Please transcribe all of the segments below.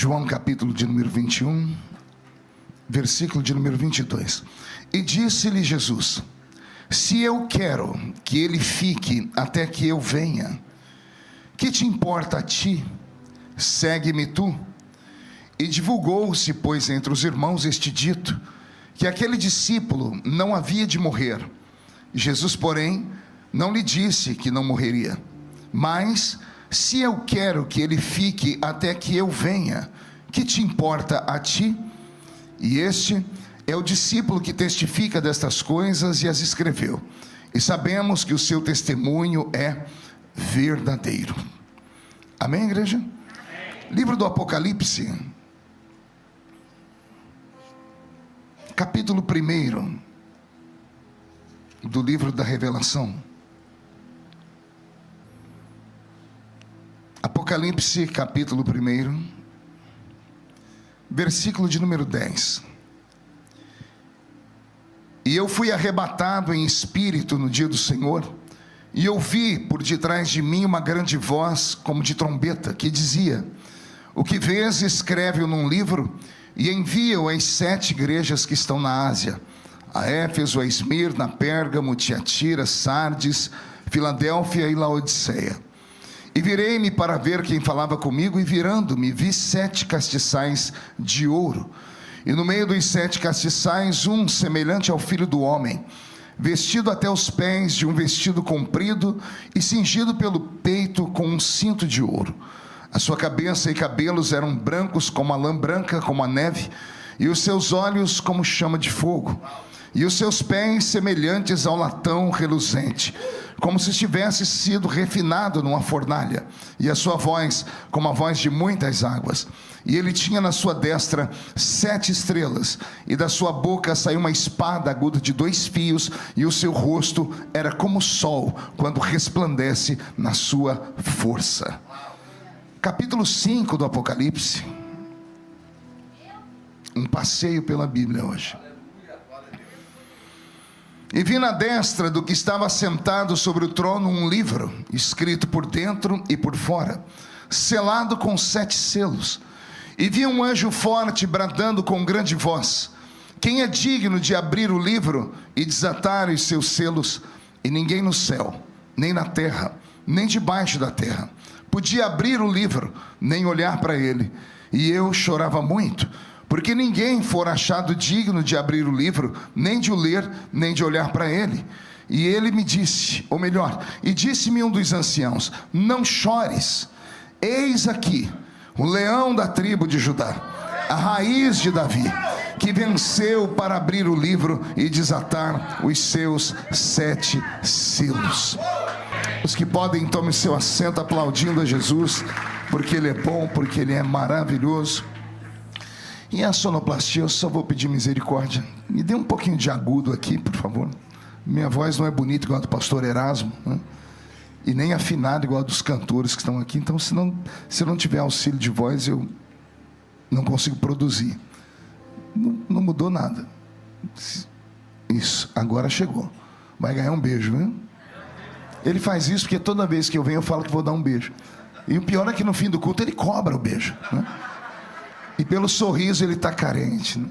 João capítulo de número 21, versículo de número 22. E disse-lhe Jesus: se eu quero que ele fique até que eu venha, que te importa a ti? Segue-me tu. E divulgou-se, pois, entre os irmãos este dito, que aquele discípulo não havia de morrer. Jesus, porém, não lhe disse que não morreria, mas: se eu quero que ele fique até que eu venha, que te importa a ti? E este é o discípulo que testifica destas coisas e as escreveu, e sabemos que o seu testemunho é verdadeiro. Amém, igreja? Amém. Livro do Apocalipse, capítulo 1 do livro da Revelação. Apocalipse capítulo 1, versículo de número 10. E eu fui arrebatado em espírito no dia do Senhor, e ouvi por detrás de mim uma grande voz, como de trombeta, que dizia: o que vês, escreve-o num livro, e envia-o às 7 igrejas que estão na Ásia: a Éfeso, a Esmirna, a Pérgamo, Tiatira, Sardes, Filadélfia e Laodiceia. E virei-me para ver quem falava comigo, e virando-me, vi 7 castiçais de ouro, e no meio dos 7 castiçais, um semelhante ao Filho do Homem, vestido até os pés de um vestido comprido, e cingido pelo peito com um cinto de ouro. A sua cabeça e cabelos eram brancos como a lã branca, como a neve, e os seus olhos como chama de fogo, e os seus pés semelhantes ao latão reluzente, como se tivesse sido refinado numa fornalha, e a sua voz como a voz de muitas águas. E ele tinha na sua destra 7 estrelas, e da sua boca saiu uma espada aguda de 2 fios, e o seu rosto era como o sol quando resplandece na sua força. Capítulo 5 do Apocalipse, um passeio pela Bíblia hoje. E vi na destra do que estava sentado sobre o trono um livro, escrito por dentro e por fora, selado com 7 selos. E vi um anjo forte bradando com grande voz: quem é digno de abrir o livro e desatar os seus selos? E ninguém no céu, nem na terra, nem debaixo da terra podia abrir o livro, nem olhar para ele. E eu chorava muito, porque ninguém fora achado digno de abrir o livro, nem de o ler, nem de olhar para ele. E ele me disse, ou melhor, e disse-me um dos anciãos: não chores, eis aqui o leão da tribo de Judá, a raiz de Davi, que venceu para abrir o livro e desatar os seus 7 selos. Os que podem, tomem seu assento aplaudindo a Jesus, porque Ele é bom, porque Ele é maravilhoso. E a sonoplastia, eu só vou pedir misericórdia. Me dê um pouquinho de agudo aqui, por favor. Minha voz não é bonita igual a do pastor Erasmo, né? E nem afinada igual a dos cantores que estão aqui. Então, se eu não tiver auxílio de voz, eu não consigo produzir. Não mudou nada. Isso, agora chegou. Vai ganhar um beijo, né? Ele faz isso porque toda vez que eu venho eu falo que vou dar um beijo. E o pior é que no fim do culto ele cobra o beijo, né? E pelo sorriso ele está carente, né?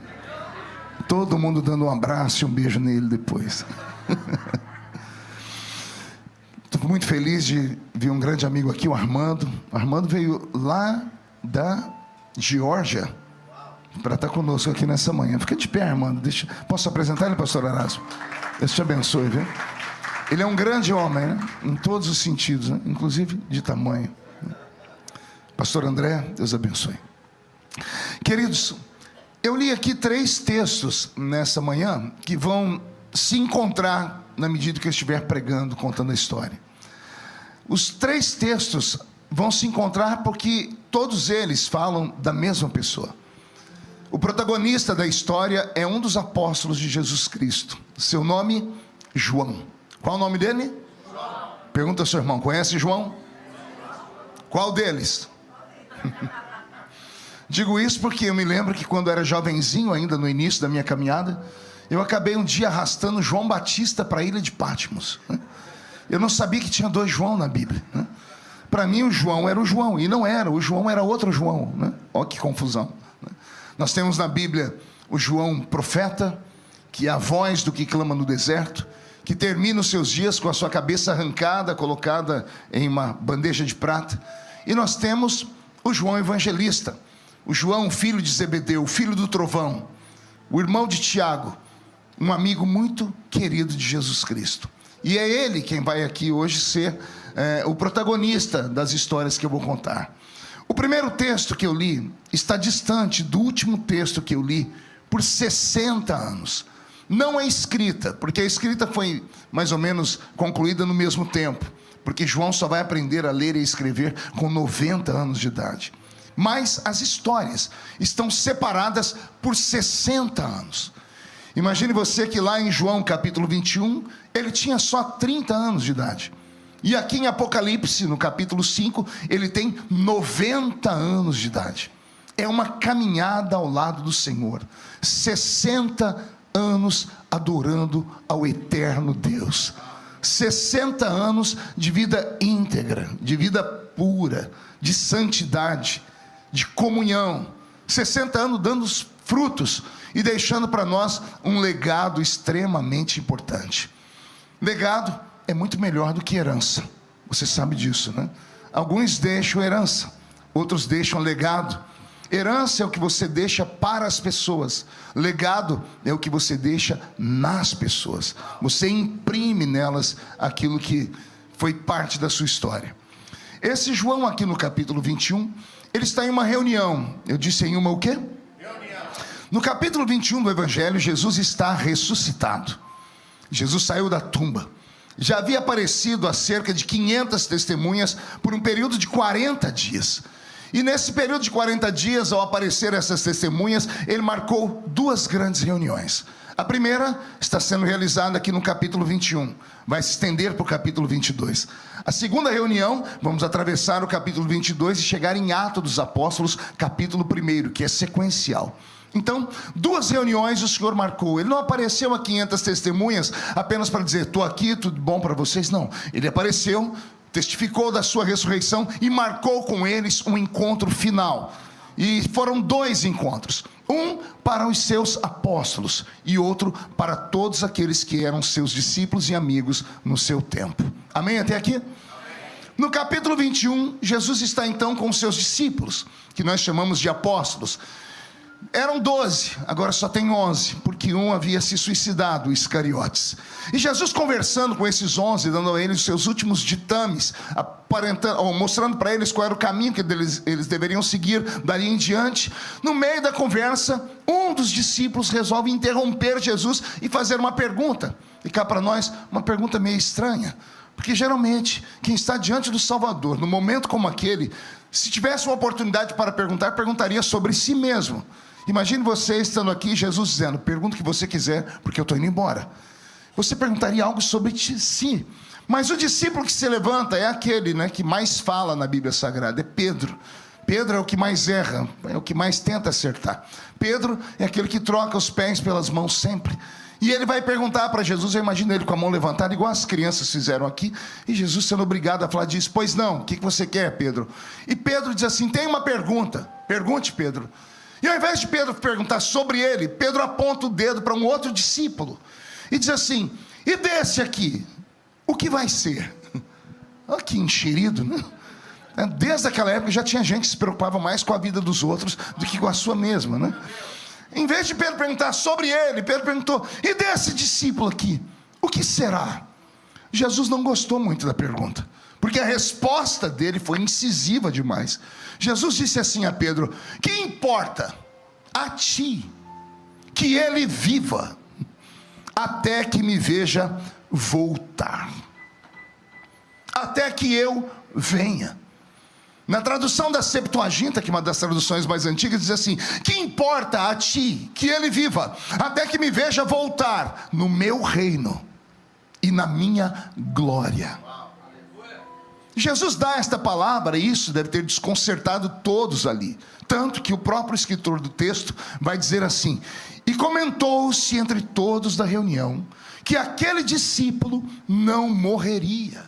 Todo mundo dando um abraço e um beijo nele depois. Estou muito feliz de ver um grande amigo aqui, o Armando. O Armando veio lá da Geórgia para estar conosco aqui nessa manhã. Fica de pé, Armando. Posso apresentar ele, pastor Erasmo? Deus te abençoe, viu? Ele é um grande homem, né? Em todos os sentidos, né? Inclusive de tamanho. Pastor André, Deus abençoe. Queridos, eu li aqui 3 textos nessa manhã que vão se encontrar na medida que eu estiver pregando, contando a história. Os 3 textos vão se encontrar porque todos eles falam da mesma pessoa. O protagonista da história é um dos apóstolos de Jesus Cristo. Seu nome, João. Qual o nome dele? João. Pergunta ao seu irmão: conhece João? Qual deles? Digo isso porque eu me lembro que quando eu era jovenzinho, ainda no início da minha caminhada, eu acabei um dia arrastando João Batista para a ilha de Patmos. Eu não sabia que tinha 2 João na Bíblia. Para mim o João era o João, e não era, o João era outro João, né? Olha que confusão. Nós temos na Bíblia o João profeta, que é a voz do que clama no deserto, que termina os seus dias com a sua cabeça arrancada, colocada em uma bandeja de prata. E nós temos o João evangelista, o João, filho de Zebedeu, filho do trovão, o irmão de Tiago, um amigo muito querido de Jesus Cristo. E é ele quem vai aqui hoje ser o protagonista das histórias que eu vou contar. O primeiro texto que eu li está distante do último texto que eu li por 60 anos. Não é escrita, porque a escrita foi mais ou menos concluída no mesmo tempo, porque João só vai aprender a ler e escrever com 90 anos de idade. Mas as histórias estão separadas por 60 anos. Imagine você que lá em João capítulo 21, ele tinha só 30 anos de idade. E aqui em Apocalipse, no capítulo 5, ele tem 90 anos de idade. É uma caminhada ao lado do Senhor. 60 anos adorando ao eterno Deus. 60 anos de vida íntegra, de vida pura, de santidade, de comunhão. 60 anos dando os frutos e deixando para nós um legado extremamente importante. Legado é muito melhor do que herança. Você sabe disso, né? Alguns deixam herança, outros deixam legado. Herança é o que você deixa para as pessoas. Legado é o que você deixa nas pessoas. Você imprime nelas aquilo que foi parte da sua história. Esse João aqui no capítulo 21, ele está em uma reunião. Eu disse em uma o quê? Reunião. No capítulo 21 do Evangelho, Jesus está ressuscitado. Jesus saiu da tumba. Já havia aparecido a cerca de 500 testemunhas por um período de 40 dias. E nesse período de 40 dias, ao aparecer essas testemunhas, ele marcou duas grandes reuniões. A primeira está sendo realizada aqui no capítulo 21. Vai se estender para o capítulo 22. A segunda reunião, vamos atravessar o capítulo 22 e chegar em Atos dos Apóstolos, capítulo 1, que é sequencial. Então, duas reuniões o Senhor marcou. Ele não apareceu a 500 testemunhas apenas para dizer, estou aqui, tudo bom para vocês. Não, ele apareceu, testificou da sua ressurreição e marcou com eles um encontro final. E foram dois encontros. Um para os seus apóstolos e outro para todos aqueles que eram seus discípulos e amigos no seu tempo. Amém até aqui? Amém. No capítulo 21, Jesus está então com os seus discípulos, que nós chamamos de apóstolos. Eram 12, agora só tem 11, porque um havia se suicidado, Iscariotes. E Jesus conversando com esses 11, dando a eles os seus últimos ditames, mostrando para eles qual era o caminho que eles deveriam seguir dali em diante. No meio da conversa, um dos discípulos resolve interromper Jesus e fazer uma pergunta. E cá para nós, uma pergunta meio estranha, porque geralmente quem está diante do Salvador, num momento como aquele, se tivesse uma oportunidade para perguntar, perguntaria sobre si mesmo. Imagine você estando aqui, Jesus dizendo, pergunta o que você quiser, porque eu estou indo embora. Você perguntaria algo sobre si. Mas o discípulo que se levanta é aquele, né, que mais fala na Bíblia Sagrada, é Pedro. Pedro é o que mais erra, é o que mais tenta acertar. Pedro é aquele que troca os pés pelas mãos sempre. E ele vai perguntar para Jesus, eu imagino ele com a mão levantada, igual as crianças fizeram aqui, e Jesus sendo obrigado a falar disso. Pois não, o que você quer, Pedro? E Pedro diz assim, tem uma pergunta, pergunte, Pedro. E ao invés de Pedro perguntar sobre ele, Pedro aponta o dedo para um outro discípulo, e diz assim, e desse aqui, o que vai ser? Olha que enxerido, né? Desde aquela época já tinha gente que se preocupava mais com a vida dos outros do que com a sua mesma, né? Em vez de Pedro perguntar sobre ele, Pedro perguntou, e desse discípulo aqui, o que será? Jesus não gostou muito da pergunta, porque a resposta dele foi incisiva demais. Jesus disse assim a Pedro, que importa a ti que ele viva, até que me veja voltar, até que eu venha. Na tradução da Septuaginta, que é uma das traduções mais antigas, diz assim, que importa a ti que ele viva, até que me veja voltar no meu reino e na minha glória. Jesus dá esta palavra, e isso deve ter desconcertado todos ali, tanto que o próprio escritor do texto vai dizer assim, e comentou-se entre todos da reunião, que aquele discípulo não morreria.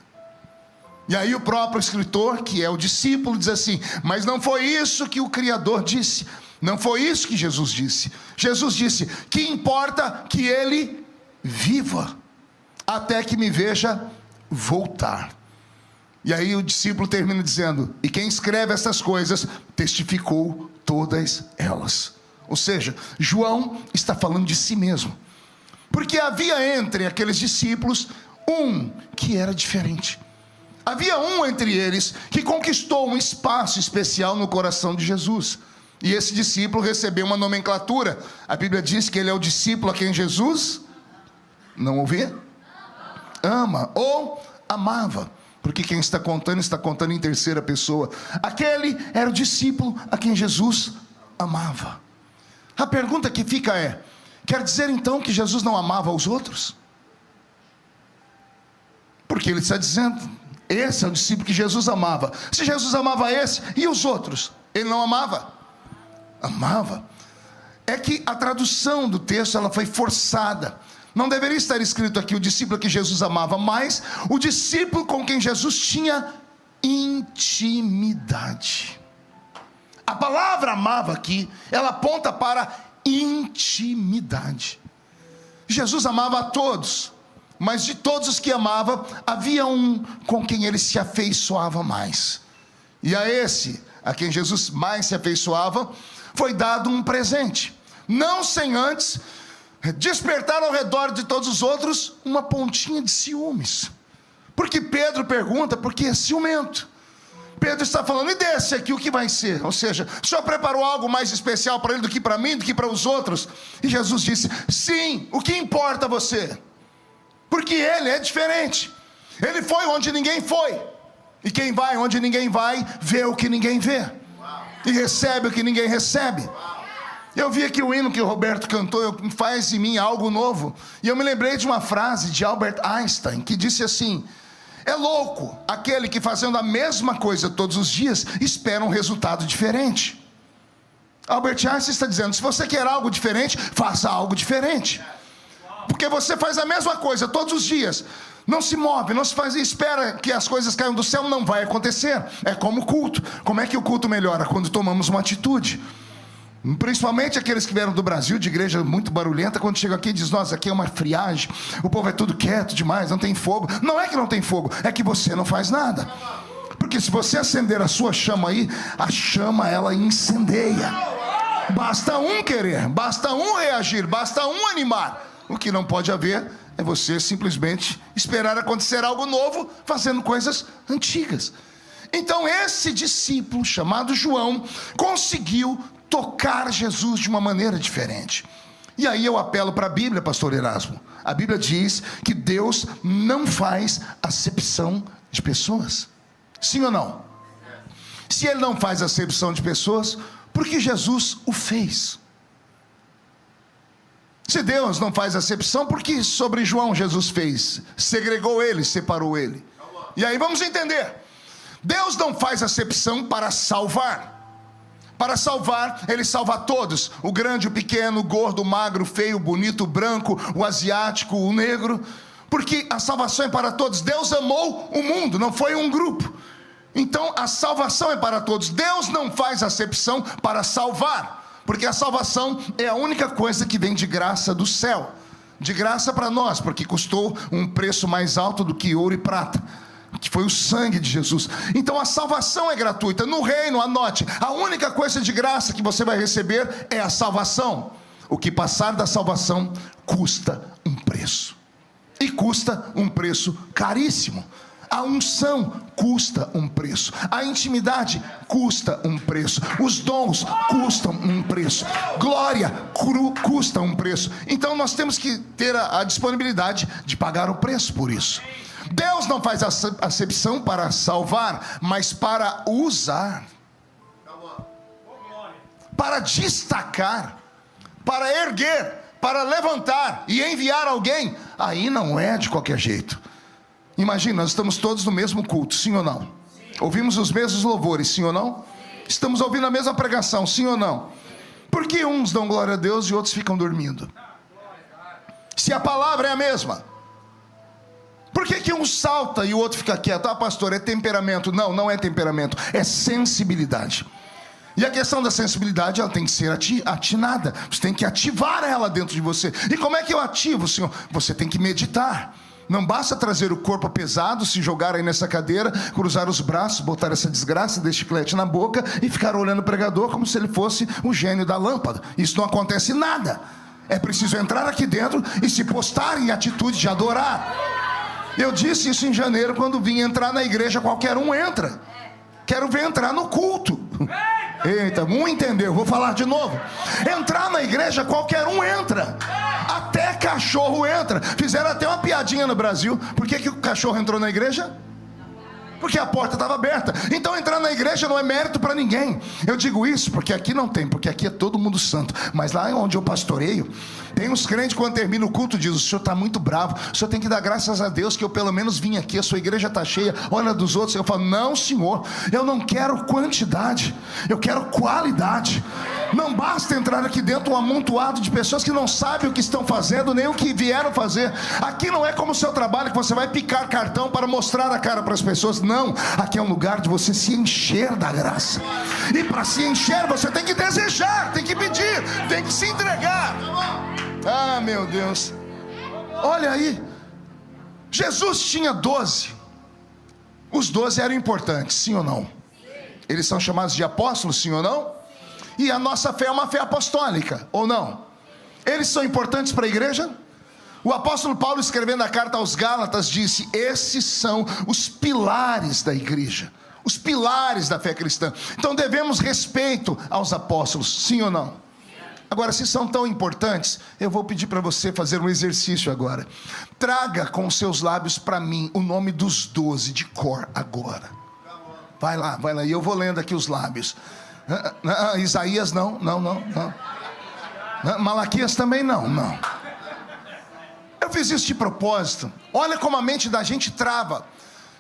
E aí o próprio escritor, que é o discípulo, diz assim: mas não foi isso que o Criador disse, não foi isso que Jesus disse. Jesus disse: que importa que ele viva, até que me veja voltar. E aí o discípulo termina dizendo: e quem escreve essas coisas testificou todas elas. Ou seja, João está falando de si mesmo, porque havia entre aqueles discípulos um que era diferente. Havia um entre eles que conquistou um espaço especial no coração de Jesus. E esse discípulo recebeu uma nomenclatura. A Bíblia diz que ele é o discípulo a quem Jesus não ouvia? Ama ou amava. Porque quem está contando em terceira pessoa. Aquele era o discípulo a quem Jesus amava. A pergunta que fica é: quer dizer então que Jesus não amava os outros? Porque ele está dizendo: esse é o discípulo que Jesus amava. Se Jesus amava esse, e os outros? Ele não amava? Amava. É que a tradução do texto ela foi forçada. Não deveria estar escrito aqui o discípulo que Jesus amava, mas o discípulo com quem Jesus tinha intimidade. A palavra amava aqui, ela aponta para intimidade. Jesus amava a todos, mas de todos os que amava, havia um com quem ele se afeiçoava mais. E a esse, a quem Jesus mais se afeiçoava, foi dado um presente, não sem antes despertar ao redor de todos os outros uma pontinha de ciúmes. Porque Pedro pergunta: por que é ciumento? Pedro está falando: e desse aqui o que vai ser? Ou seja, o Senhor preparou algo mais especial para ele do que para mim, do que para os outros? E Jesus disse: sim, o que importa a você? Porque ele é diferente. Ele foi onde ninguém foi. E quem vai onde ninguém vai, vê o que ninguém vê. E recebe o que ninguém recebe. Eu vi aqui o hino que o Roberto cantou, faz em mim algo novo. E eu me lembrei de uma frase de Albert Einstein, que disse assim: é louco aquele que fazendo a mesma coisa todos os dias, espera um resultado diferente. Albert Einstein está dizendo: se você quer algo diferente, faça algo diferente. Porque você faz a mesma coisa todos os dias, não se move, não se faz, espera que as coisas caiam do céu, não vai acontecer. É como o culto. Como é que o culto melhora? Quando tomamos uma atitude. Principalmente aqueles que vieram do Brasil, de igreja muito barulhenta, quando chegam aqui e dizem: nossa, aqui é uma friagem, o povo é tudo quieto demais, não tem fogo. Não é que não tem fogo, é que você não faz nada. Porque se você acender a sua chama aí, a chama ela incendeia. Basta um querer, basta um reagir, basta um animar. O que não pode haver é você simplesmente esperar acontecer algo novo, fazendo coisas antigas. Então esse discípulo chamado João conseguiu tocar Jesus de uma maneira diferente. E aí eu apelo para a Bíblia, pastor Erasmo. A Bíblia diz que Deus não faz acepção de pessoas. Sim ou não? Se ele não faz acepção de pessoas, por que Jesus o fez? Se Deus não faz acepção, por que sobre João Jesus fez? Segregou ele, separou ele. E aí vamos entender. Deus não faz acepção para salvar. Para salvar, ele salva todos: o grande, o pequeno, o gordo, o magro, o feio, o bonito, o branco, o asiático, o negro. Porque a salvação é para todos. Deus amou o mundo, não foi um grupo. Então a salvação é para todos. Deus não faz acepção para salvar, porque a salvação é a única coisa que vem de graça do céu. De graça para nós, porque custou um preço mais alto do que ouro e prata, que foi o sangue de Jesus. Então a salvação é gratuita. No reino, anote, a única coisa de graça que você vai receber é a salvação. O que passar da salvação custa um preço. E custa um preço caríssimo. A unção custa um preço. A intimidade custa um preço. Os dons custam um preço. Glória custa um preço. Então nós temos que ter a disponibilidade de pagar o preço por isso. Deus não faz acepção para salvar, mas para usar, para destacar, para erguer, para levantar e enviar alguém. Aí não é de qualquer jeito. Imagina, nós estamos todos no mesmo culto, sim ou não? Ouvimos os mesmos louvores, sim ou não? Estamos ouvindo a mesma pregação, sim ou não? Por que uns dão glória a Deus e outros ficam dormindo? Se a palavra é a mesma, Por que um salta e o outro fica quieto? Ah, pastor, é temperamento. Não, não é temperamento, é sensibilidade. E a questão da sensibilidade, ela tem que ser atinada. Você tem que ativar ela dentro de você. E como é que eu ativo, Senhor? Você tem que meditar. Não basta trazer o corpo pesado, se jogar aí nessa cadeira, cruzar os braços, botar essa desgraça desse chiclete na boca e ficar olhando o pregador como se ele fosse o gênio da lâmpada. Isso não acontece nada. É preciso entrar aqui dentro e se postar em atitude de adorar. Eu disse isso em janeiro, quando vim entrar na igreja. Qualquer um entra. Quero ver entrar no culto. Eita, um entendeu, vou falar de novo. Entrar na igreja, qualquer um entra. Até cachorro entra. Fizeram até uma piadinha no Brasil. Por que o cachorro entrou na igreja? Porque a porta estava aberta. Então entrar na igreja não é mérito para ninguém. Eu digo isso porque aqui não tem, porque aqui é todo mundo santo. Mas lá onde eu pastoreio, tem uns crentes, quando termina o culto, diz: o senhor está muito bravo, o senhor tem que dar graças a Deus que eu pelo menos vim aqui, a sua igreja está cheia, olha dos outros. Eu falo: não, senhor, eu não quero quantidade, eu quero qualidade. Não basta entrar aqui dentro um amontoado de pessoas que não sabem o que estão fazendo, nem o que vieram fazer. Aqui não é como o seu trabalho, que você vai picar cartão para mostrar a cara para as pessoas. Não, aqui é um lugar de você se encher da graça. E para se encher, você tem que desejar, tem que pedir, tem que se entregar. Ah, meu Deus. Olha aí, Jesus tinha 12. Os 12 eram importantes, sim ou não? Eles são chamados de apóstolos, sim ou não? E a nossa fé é uma fé apostólica, ou não? Eles são importantes para a igreja? O apóstolo Paulo, escrevendo a carta aos Gálatas, disse: esses são os pilares da igreja, os pilares da fé cristã. Então devemos respeito aos apóstolos, sim ou não? Agora, se são tão importantes, eu vou pedir para você fazer um exercício agora. Traga com os seus lábios para mim o nome dos 12 de cor agora. Vai lá, e eu vou lendo aqui os lábios. Isaías não. Malaquias também não. Eu fiz isso de propósito. Olha como a mente da gente trava.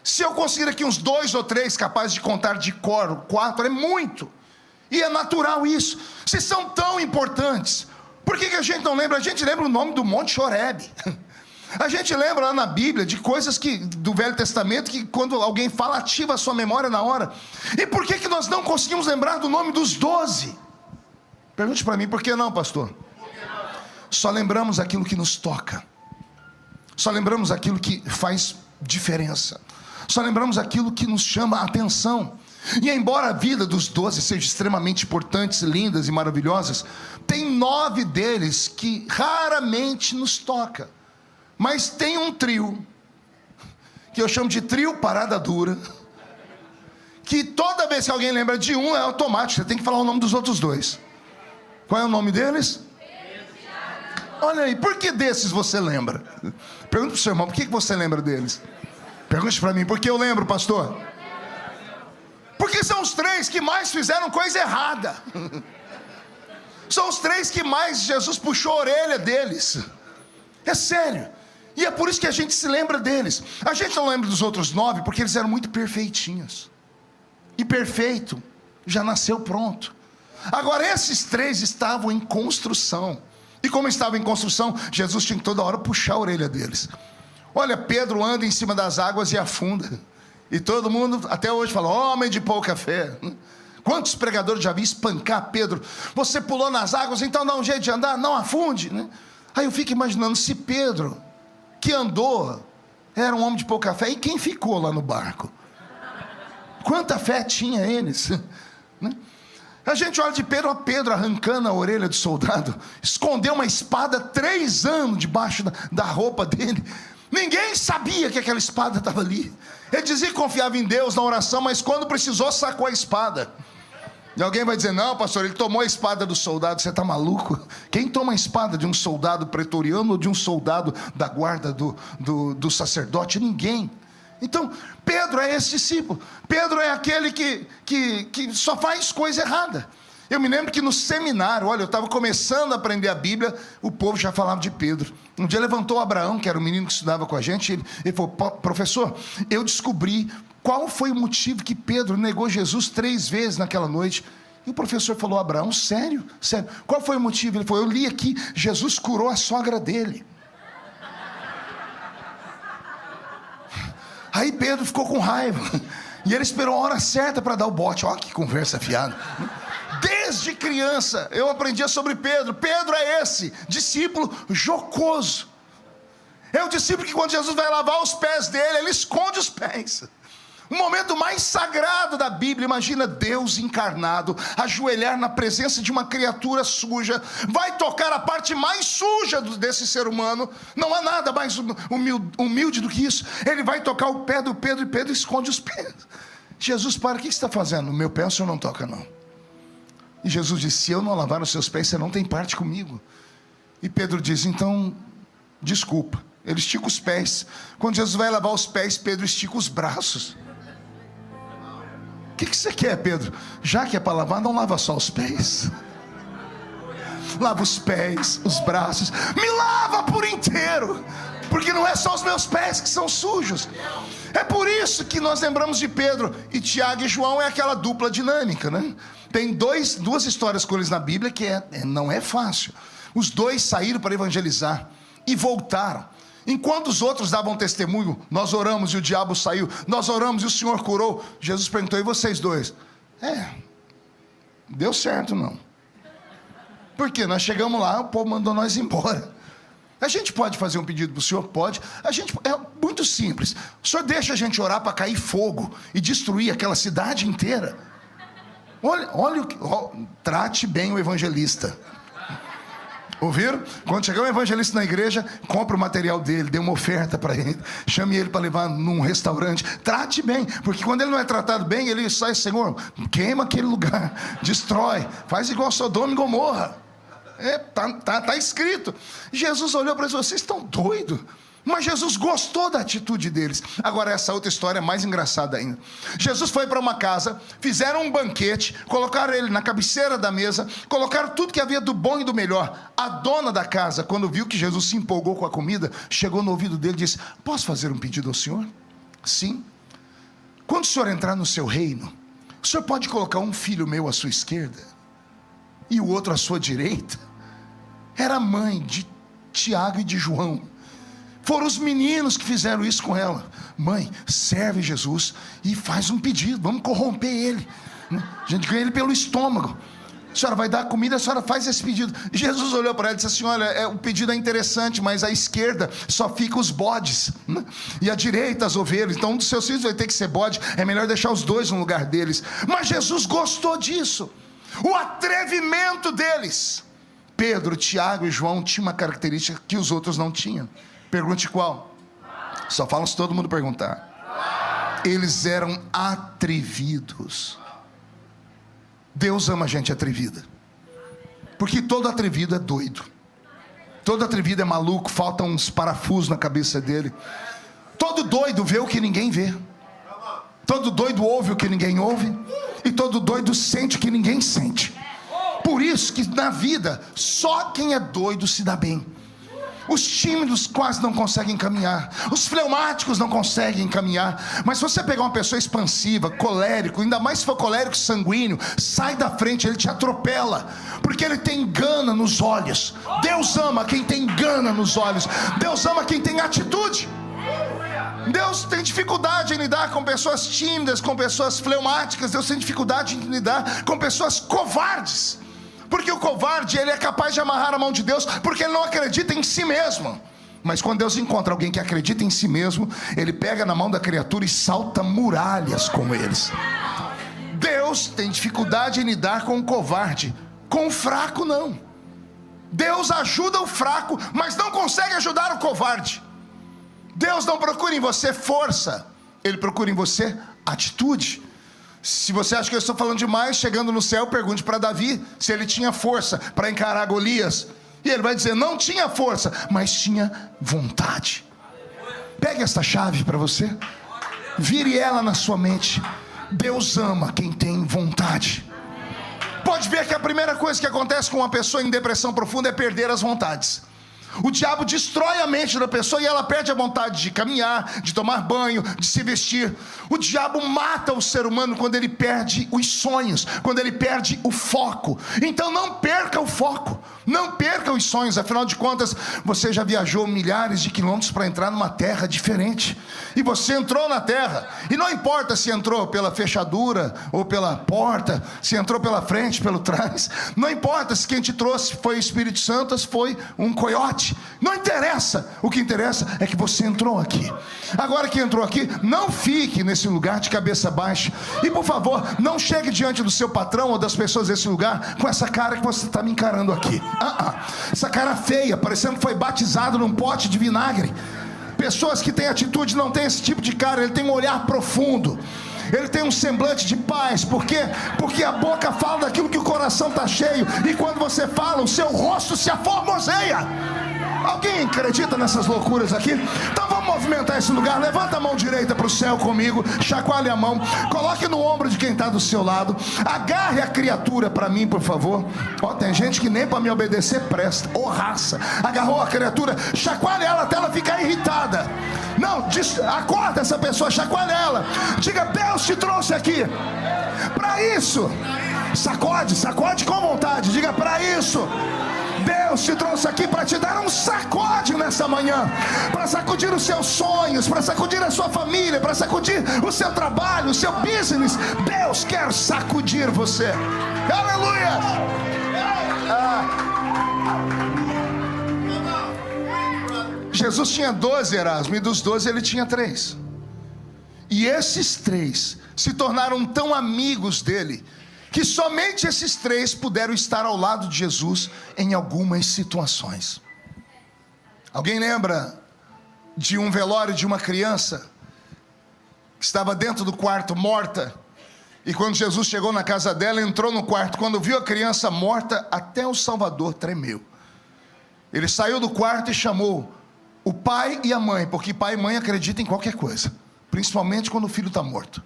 Se eu conseguir aqui uns 2 ou 3 capazes de contar de cor, 4 é muito. E é natural isso. Se são tão importantes, por que a gente não lembra? A gente lembra o nome do Monte Horebe. A gente lembra lá na Bíblia de coisas do Velho Testamento, que quando alguém fala, ativa a sua memória na hora. E por que nós não conseguimos lembrar do nome dos 12? Pergunte para mim: por que não, pastor? Só lembramos aquilo que nos toca. Só lembramos aquilo que faz diferença. Só lembramos aquilo que nos chama a atenção. E embora a vida dos 12 seja extremamente importante, lindas e maravilhosas, tem 9 deles que raramente nos toca. Mas tem um trio, que eu chamo de trio parada dura, que toda vez que alguém lembra de um, é automático, você tem que falar o nome dos outros 2. Qual é o nome deles? Olha aí, por que desses você lembra? Pergunta para o seu irmão: por que você lembra deles? Pergunte para mim: por que eu lembro, pastor? Porque são os 3 que mais fizeram coisa errada. São os 3 que mais Jesus puxou a orelha deles. É sério. E é por isso que a gente se lembra deles. A gente não lembra dos outros 9 porque eles eram muito perfeitinhos. E perfeito já nasceu pronto. Agora esses 3 estavam em construção. E como estavam em construção, Jesus tinha que toda hora puxar a orelha deles. Olha, Pedro anda em cima das águas e afunda. E todo mundo até hoje fala: homem de pouca fé. Quantos pregadores já vi espancar Pedro? Você pulou nas águas, então dá um jeito de andar, não afunde, né? Aí eu fico imaginando, se Pedro, que andou, era um homem de pouca fé, e quem ficou lá no barco? Quanta fé tinha eles, né? A gente olha de Pedro, Pedro arrancando a orelha do soldado, escondeu uma espada 3 anos debaixo da roupa dele. Ninguém sabia que aquela espada estava ali. Ele dizia que confiava em Deus na oração, mas quando precisou, sacou a espada. E alguém vai dizer: não, pastor, ele tomou a espada do soldado. Você está maluco? Quem toma a espada de um soldado pretoriano ou de um soldado da guarda do sacerdote? Ninguém. Então, Pedro é esse discípulo. Pedro é aquele que só faz coisa errada. Eu me lembro que no seminário, olha, eu estava começando a aprender a Bíblia, o povo já falava de Pedro. Um dia levantou Abraão, que era o menino que estudava com a gente, ele falou: professor, eu descobri qual foi o motivo que Pedro negou Jesus 3 vezes naquela noite. E o professor falou: Abraão, sério? Qual foi o motivo? Ele falou: eu li aqui, Jesus curou a sogra dele. Aí Pedro ficou com raiva. E ele esperou a hora certa para dar o bote. Olha que conversa fiada. Desde criança eu aprendia sobre Pedro. Pedro é esse discípulo jocoso. É o discípulo que quando Jesus vai lavar os pés dele, ele esconde os pés. O momento mais sagrado da Bíblia. Imagina Deus encarnado ajoelhar na presença de uma criatura suja. Vai tocar a parte mais suja desse ser humano. Não há nada mais humilde do que isso. Ele vai tocar o pé do Pedro e Pedro esconde os pés. Jesus, para, o que você está fazendo? No meu pé o senhor não toca não. E Jesus disse, se eu não lavar os seus pés, você não tem parte comigo. E Pedro diz, então, desculpa. Ele estica os pés. Quando Jesus vai lavar os pés, Pedro estica os braços. O que você quer, Pedro? Já que é para lavar, não lava só os pés. Lava os pés, os braços. Me lava por inteiro. Porque não é só os meus pés que são sujos. É por isso que nós lembramos de Pedro. E Tiago e João é aquela dupla dinâmica, né? Tem duas histórias com eles na Bíblia que não é fácil. Os dois saíram para evangelizar e voltaram. Enquanto os outros davam testemunho, nós oramos e o diabo saiu, nós oramos e o Senhor curou. Jesus perguntou, e vocês dois? Deu certo não. Porque nós chegamos lá, o povo mandou nós embora. A gente pode fazer um pedido para o Senhor? Pode. É muito simples. O Senhor deixa a gente orar para cair fogo e destruir aquela cidade inteira. Trate bem o evangelista. Ouviram? Quando chegar um evangelista na igreja, compra o material dele, dê uma oferta para ele, chame ele para levar num restaurante, trate bem, porque quando ele não é tratado bem, ele sai, Senhor, queima aquele lugar, destrói, faz igual Sodoma e Gomorra. Tá escrito. Jesus olhou para eles, vocês estão doidos? Mas Jesus gostou da atitude deles. Agora essa outra história é mais engraçada ainda. Jesus foi para uma casa, fizeram um banquete, colocaram ele na cabeceira da mesa, colocaram tudo que havia do bom e do melhor. A dona da casa, quando viu que Jesus se empolgou com a comida, chegou no ouvido dele e disse, posso fazer um pedido ao senhor? Sim. Quando o senhor entrar no seu reino, o senhor pode colocar um filho meu à sua esquerda e o outro à sua direita? Era a mãe de Tiago e de João. Foram os meninos que fizeram isso com ela. Mãe, serve Jesus e faz um pedido, vamos corromper ele. A gente ganha ele pelo estômago. A senhora vai dar comida, a senhora faz esse pedido. E Jesus olhou para ela e disse assim, olha, o pedido é interessante, mas à esquerda só ficam os bodes, né? E à direita as ovelhas. Então um dos seus filhos vai ter que ser bode. É melhor deixar os dois no lugar deles. Mas Jesus gostou disso. O atrevimento deles. Pedro, Tiago e João tinham uma característica que os outros não tinham. Pergunte qual? Só falam se todo mundo perguntar. Eles eram atrevidos. Deus ama a gente atrevida. Porque todo atrevido é doido. Todo atrevido é maluco, faltam uns parafusos na cabeça dele. Todo doido vê o que ninguém vê. Todo doido ouve o que ninguém ouve. E todo doido sente o que ninguém sente. Por isso que na vida, só quem é doido se dá bem. Os tímidos quase não conseguem caminhar. Os fleumáticos não conseguem caminhar. Mas se você pegar uma pessoa expansiva, colérico, ainda mais se for colérico sanguíneo, sai da frente, ele te atropela. Porque ele tem gana nos olhos. Deus ama quem tem gana nos olhos. Deus ama quem tem atitude. Deus tem dificuldade em lidar com pessoas tímidas, com pessoas fleumáticas. Deus tem dificuldade em lidar com pessoas covardes. Porque o covarde, ele é capaz de amarrar a mão de Deus, porque ele não acredita em si mesmo. Mas quando Deus encontra alguém que acredita em si mesmo, ele pega na mão da criatura e salta muralhas com eles. Deus tem dificuldade em lidar com o covarde. Com o fraco não. Deus ajuda o fraco, mas não consegue ajudar o covarde. Deus não procura em você força, Ele procura em você atitude. Se você acha que eu estou falando demais, chegando no céu, pergunte para Davi se ele tinha força para encarar Golias. E ele vai dizer, não tinha força, mas tinha vontade. Pegue esta chave para você, vire ela na sua mente. Deus ama quem tem vontade. Pode ver que a primeira coisa que acontece com uma pessoa em depressão profunda é perder as vontades. O diabo destrói a mente da pessoa e ela perde a vontade de caminhar, de tomar banho, de se vestir. O diabo mata o ser humano quando ele perde os sonhos, quando ele perde o foco. Então não perca o foco, não perca os sonhos. Afinal de contas, você já viajou milhares de quilômetros para entrar numa terra diferente. E você entrou na terra, e não importa se entrou pela fechadura ou pela porta, se entrou pela frente, pelo trás, não importa se quem te trouxe foi o Espírito Santo, se foi um coiote. Não interessa, o que interessa é que você entrou aqui. Agora que entrou aqui, não fique nesse lugar de cabeça baixa. E por favor, não chegue diante do seu patrão ou das pessoas desse lugar com essa cara que você está me encarando aqui. Essa cara feia, parecendo que foi batizado num pote de vinagre. Pessoas que têm atitude não têm esse tipo de cara. Ele tem um olhar profundo, ele tem um semblante de paz. Por quê? Porque a boca fala daquilo que o coração está cheio. E quando você fala, o seu rosto se aformoseia. Alguém acredita nessas loucuras aqui? Então vamos movimentar esse lugar. Levanta a mão direita para o céu comigo, chacoalhe a mão, coloque no ombro de quem está do seu lado, agarre a criatura para mim, por favor. Tem gente que nem para me obedecer presta. Raça, agarrou a criatura, chacoalhe ela até ela ficar irritada. Não, acorda essa pessoa, chacoalhe ela, diga: Deus te trouxe aqui para isso. Sacode com vontade, diga: para isso. Deus te trouxe aqui para te dar um sacode nessa manhã, para sacudir os seus sonhos, para sacudir a sua família, para sacudir o seu trabalho, o seu business. Deus quer sacudir você. Aleluia! Jesus tinha 12, Erasmo, e dos 12 ele tinha 3. E esses 3 se tornaram tão amigos dele que somente esses 3 puderam estar ao lado de Jesus em algumas situações. Alguém lembra de um velório de uma criança que estava dentro do quarto morta? E quando Jesus chegou na casa dela, entrou no quarto. Quando viu a criança morta, até o Salvador tremeu. Ele saiu do quarto e chamou o pai e a mãe, porque pai e mãe acreditam em qualquer coisa, principalmente quando o filho está morto.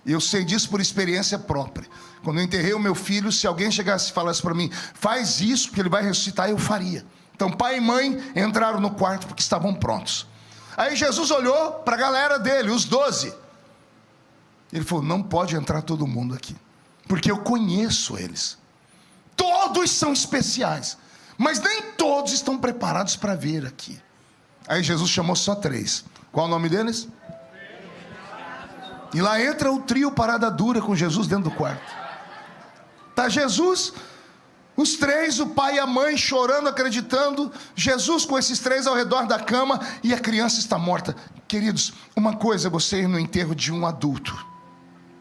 E eu sei disso por experiência própria. Quando eu enterrei o meu filho, se alguém chegasse e falasse para mim: faz isso que ele vai ressuscitar, eu faria. Então pai e mãe entraram no quarto porque estavam prontos. Aí Jesus olhou para a galera dele, os 12. Ele falou: não pode entrar todo mundo aqui, porque eu conheço eles. Todos são especiais, mas nem todos estão preparados para vir aqui. Aí Jesus chamou só 3. Qual o nome deles? E lá entra o trio parada dura com Jesus dentro do quarto. Está Jesus, os 3, o pai e a mãe chorando, acreditando. Jesus com esses 3 ao redor da cama e a criança está morta. Queridos, uma coisa é você ir no enterro de um adulto,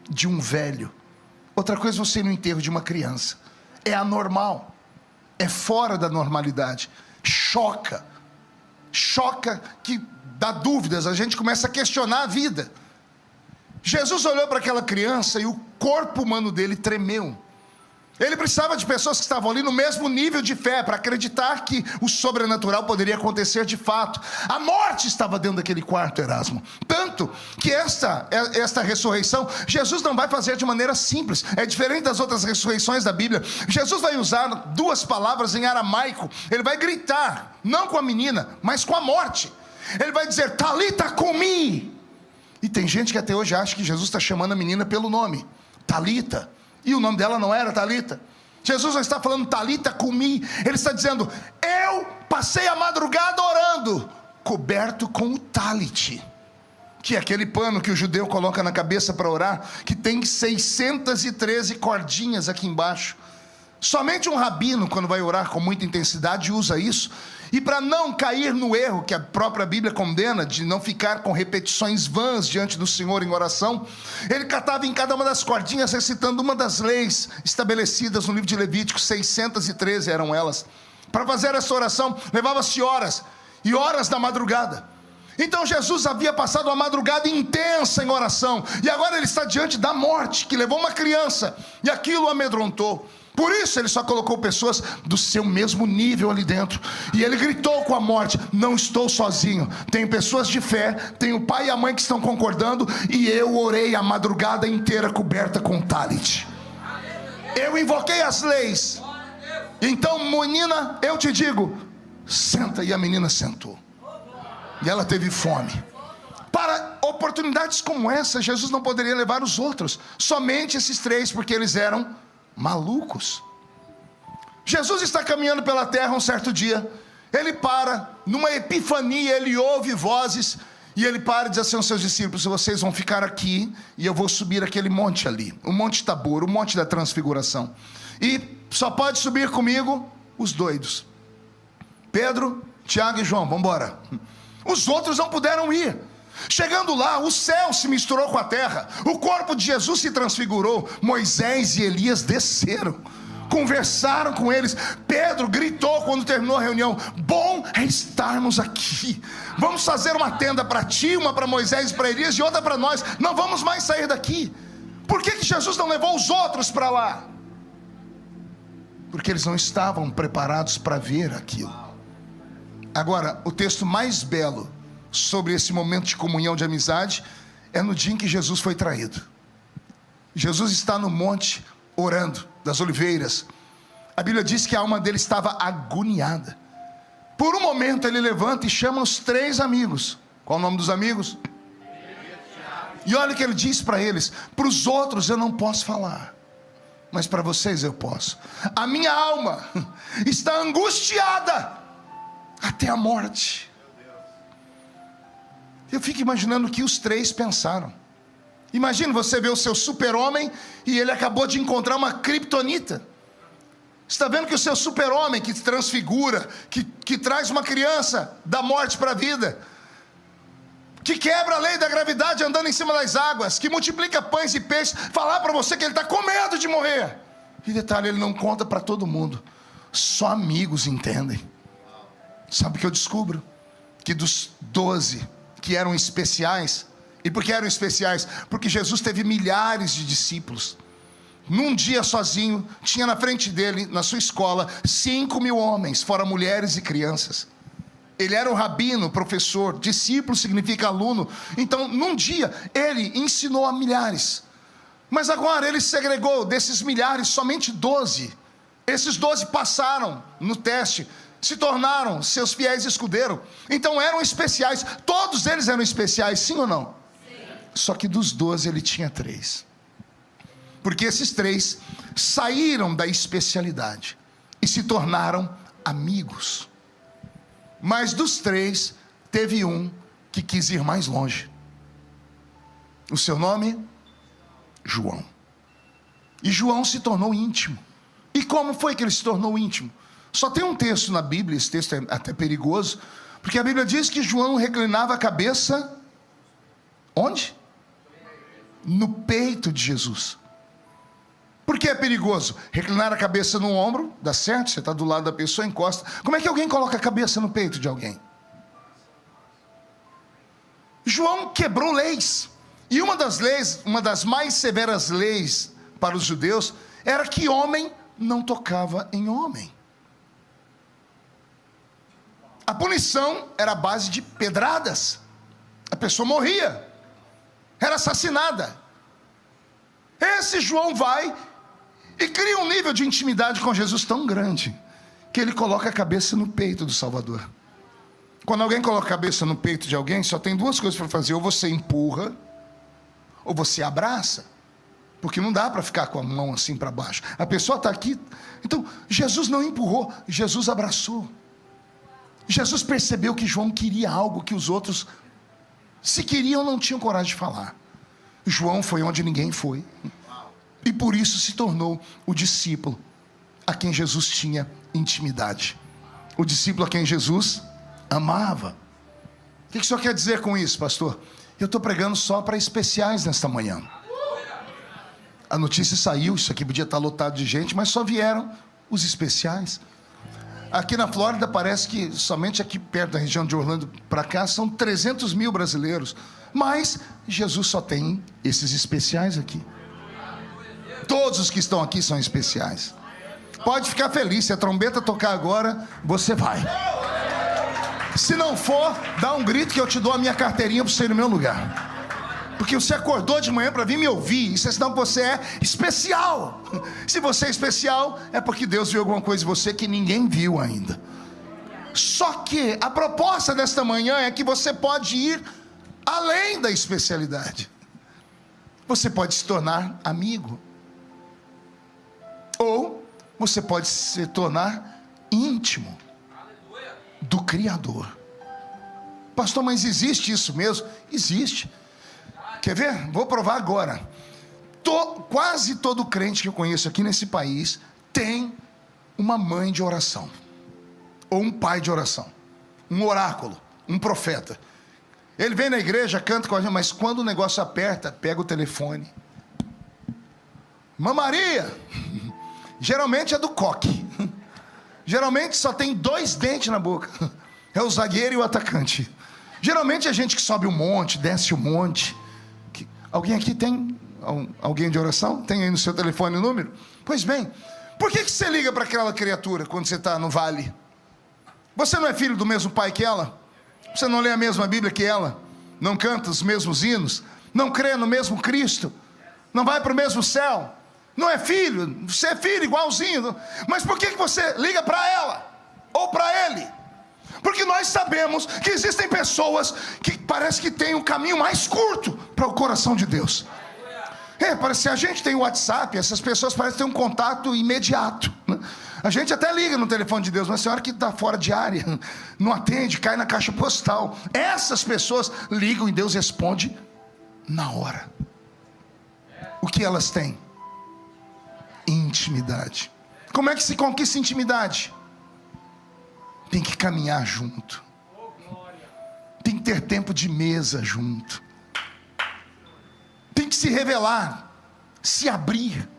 de um velho. Outra coisa é você ir no enterro de uma criança. É anormal, é fora da normalidade. Choca que dá dúvidas, a gente começa a questionar a vida. Jesus olhou para aquela criança e o corpo humano dele tremeu. Ele precisava de pessoas que estavam ali no mesmo nível de fé para acreditar que o sobrenatural poderia acontecer de fato. A morte estava dentro daquele quarto, Erasmo. Tanto que esta ressurreição, Jesus não vai fazer de maneira simples. É diferente das outras ressurreições da Bíblia. Jesus vai usar 2 palavras em aramaico. Ele vai gritar, não com a menina, mas com a morte. Ele vai dizer: Talita cumi. E tem gente que até hoje acha que Jesus está chamando a menina pelo nome, Talita, e o nome dela não era Talita. Jesus não está falando Talita cumi. Ele está dizendo: eu passei a madrugada orando, coberto com o talit, que é aquele pano que o judeu coloca na cabeça para orar, que tem 613 cordinhas aqui embaixo. Somente um rabino, quando vai orar com muita intensidade, usa isso. E para não cair no erro que a própria Bíblia condena, de não ficar com repetições vãs diante do Senhor em oração, ele catava em cada uma das cordinhas, recitando uma das leis estabelecidas no livro de Levítico. 613 eram elas. Para fazer essa oração, levava-se horas, e horas da madrugada. Então Jesus havia passado uma madrugada intensa em oração, e agora ele está diante da morte, que levou uma criança, e aquilo o amedrontou. Por isso ele só colocou pessoas do seu mesmo nível ali dentro. E ele gritou com a morte: não estou sozinho, tem pessoas de fé, tem o pai e a mãe que estão concordando. E eu orei a madrugada inteira coberta com talit. Eu invoquei as leis. Então, menina, eu te digo, Senta. E a menina sentou. E ela teve fome. Para oportunidades como essa, Jesus não poderia levar os outros, somente esses 3, porque eles eram malucos. Jesus está caminhando pela terra um certo dia. Ele para, numa epifania, ele ouve vozes, e ele para e diz assim aos seus discípulos: vocês vão ficar aqui, e eu vou subir aquele monte ali, o Monte Tabor, o Monte da Transfiguração. E só pode subir comigo os doidos, Pedro, Tiago e João, vamos embora. Os outros não puderam ir. Chegando lá, o céu se misturou com a terra, o corpo de Jesus se transfigurou. Moisés e Elias desceram, conversaram com eles. Pedro gritou quando terminou a reunião: bom é estarmos aqui. Vamos fazer uma tenda para ti, uma para Moisés e para Elias, e outra para nós. Não vamos mais sair daqui. Por que Jesus não levou os outros para lá? Porque eles não estavam preparados para ver aquilo. Agora, o texto mais belo sobre esse momento de comunhão, de amizade, é no dia em que Jesus foi traído. Jesus está no monte orando, das oliveiras. A Bíblia diz que a alma dele estava agoniada. Por um momento ele levanta e chama os 3 amigos. Qual o nome dos amigos? E olha o que ele diz para eles: para os outros eu não posso falar, mas para vocês eu posso. A minha alma está angustiada até a morte. Eu fico imaginando o que os 3 pensaram. Imagina você ver o seu super-homem e ele acabou de encontrar uma criptonita. Está vendo que o seu super-homem, que transfigura, que traz uma criança da morte para a vida, que quebra a lei da gravidade andando em cima das águas, que multiplica pães e peixes, falar para você que ele está com medo de morrer. E detalhe, ele não conta para todo mundo, só amigos entendem. Sabe o que eu descubro? Que dos 12 que eram especiais. E por que eram especiais? Porque Jesus teve milhares de discípulos. Num dia sozinho, tinha na frente dele, na sua escola, 5.000 homens, fora mulheres e crianças. Ele era um rabino, professor. Discípulo significa aluno. Então, num dia, ele ensinou a milhares. Mas agora ele segregou desses milhares somente 12. Esses 12 passaram no teste, se tornaram seus fiéis escudeiros. Então eram especiais. Todos eles eram especiais, sim ou não? Sim. Só que dos 12 ele tinha 3. Porque esses 3 saíram da especialidade e se tornaram amigos. Mas dos 3 teve um que quis ir mais longe. O seu nome? João. E João se tornou íntimo. E como foi que ele se tornou íntimo? Só tem um texto na Bíblia, esse texto é até perigoso, porque a Bíblia diz que João reclinava a cabeça, onde? No peito de Jesus. Por que é perigoso? Reclinar a cabeça no ombro, dá certo, você está do lado da pessoa, encosta. Como é que alguém coloca a cabeça no peito de alguém? João quebrou leis, e uma das leis, uma das mais severas leis para os judeus, era que homem não tocava em homem. A punição era a base de pedradas. A pessoa morria, era assassinada. Esse João vai e cria um nível de intimidade com Jesus tão grande, que ele coloca a cabeça no peito do Salvador. Quando alguém coloca a cabeça no peito de alguém, só tem 2 coisas para fazer: ou você empurra, ou você abraça. Porque não dá para ficar com a mão assim para baixo. A pessoa está aqui. Então Jesus não empurrou, Jesus abraçou. Jesus percebeu que João queria algo que os outros, se queriam, não tinham coragem de falar. João foi onde ninguém foi, e por isso se tornou o discípulo a quem Jesus tinha intimidade, o discípulo a quem Jesus amava. O que o senhor quer dizer com isso, pastor? Eu estou pregando só para especiais nesta manhã. A notícia saiu, isso aqui podia estar lotado de gente, mas só vieram os especiais. Aqui na Flórida parece que somente aqui perto da região de Orlando para cá são 300 mil brasileiros. Mas Jesus só tem esses especiais aqui. Todos os que estão aqui são especiais. Pode ficar feliz, se a trombeta tocar agora, você vai. Se não for, dá um grito que eu te dou a minha carteirinha para você ir no meu lugar. Porque você acordou de manhã para vir me ouvir. Isso é sinal que você é especial. Se você é especial, é porque Deus viu alguma coisa em você que ninguém viu ainda. Só que a proposta desta manhã é que você pode ir além da especialidade. Você pode se tornar amigo. Ou você pode se tornar íntimo do Criador. Pastor, mas existe isso mesmo? Existe. Quer ver? Vou provar agora. Quase todo crente que eu conheço aqui nesse país tem uma mãe de oração, ou um pai de oração, um oráculo, um profeta. Ele vem na igreja, canta com a gente, mas quando o negócio aperta, pega o telefone. Irmã Maria, geralmente é do coque. Geralmente só tem 2 dentes na boca. É o zagueiro e o atacante. Geralmente é gente que sobe um monte, desce um monte. Alguém aqui tem alguém de oração? Tem aí no seu telefone o número? Pois bem, por que você liga para aquela criatura quando você está no vale? Você não é filho do mesmo pai que ela? Você não lê a mesma Bíblia que ela? Não canta os mesmos hinos? Não crê no mesmo Cristo? Não vai para o mesmo céu? Não é filho? Você é filho igualzinho. Mas por que você liga para ela? Ou para ele? Porque nós sabemos que existem pessoas que parece que têm um caminho mais curto para o coração de Deus. Parece que a gente tem o WhatsApp, essas pessoas parecem ter um contato imediato, né? A gente até liga no telefone de Deus, mas a senhora que está fora de área, não atende, cai na caixa postal. Essas pessoas ligam e Deus responde na hora. O que elas têm? Intimidade. Como é que se conquista intimidade? Tem que caminhar junto. Tem que ter tempo de mesa junto. Tem que se revelar, se abrir.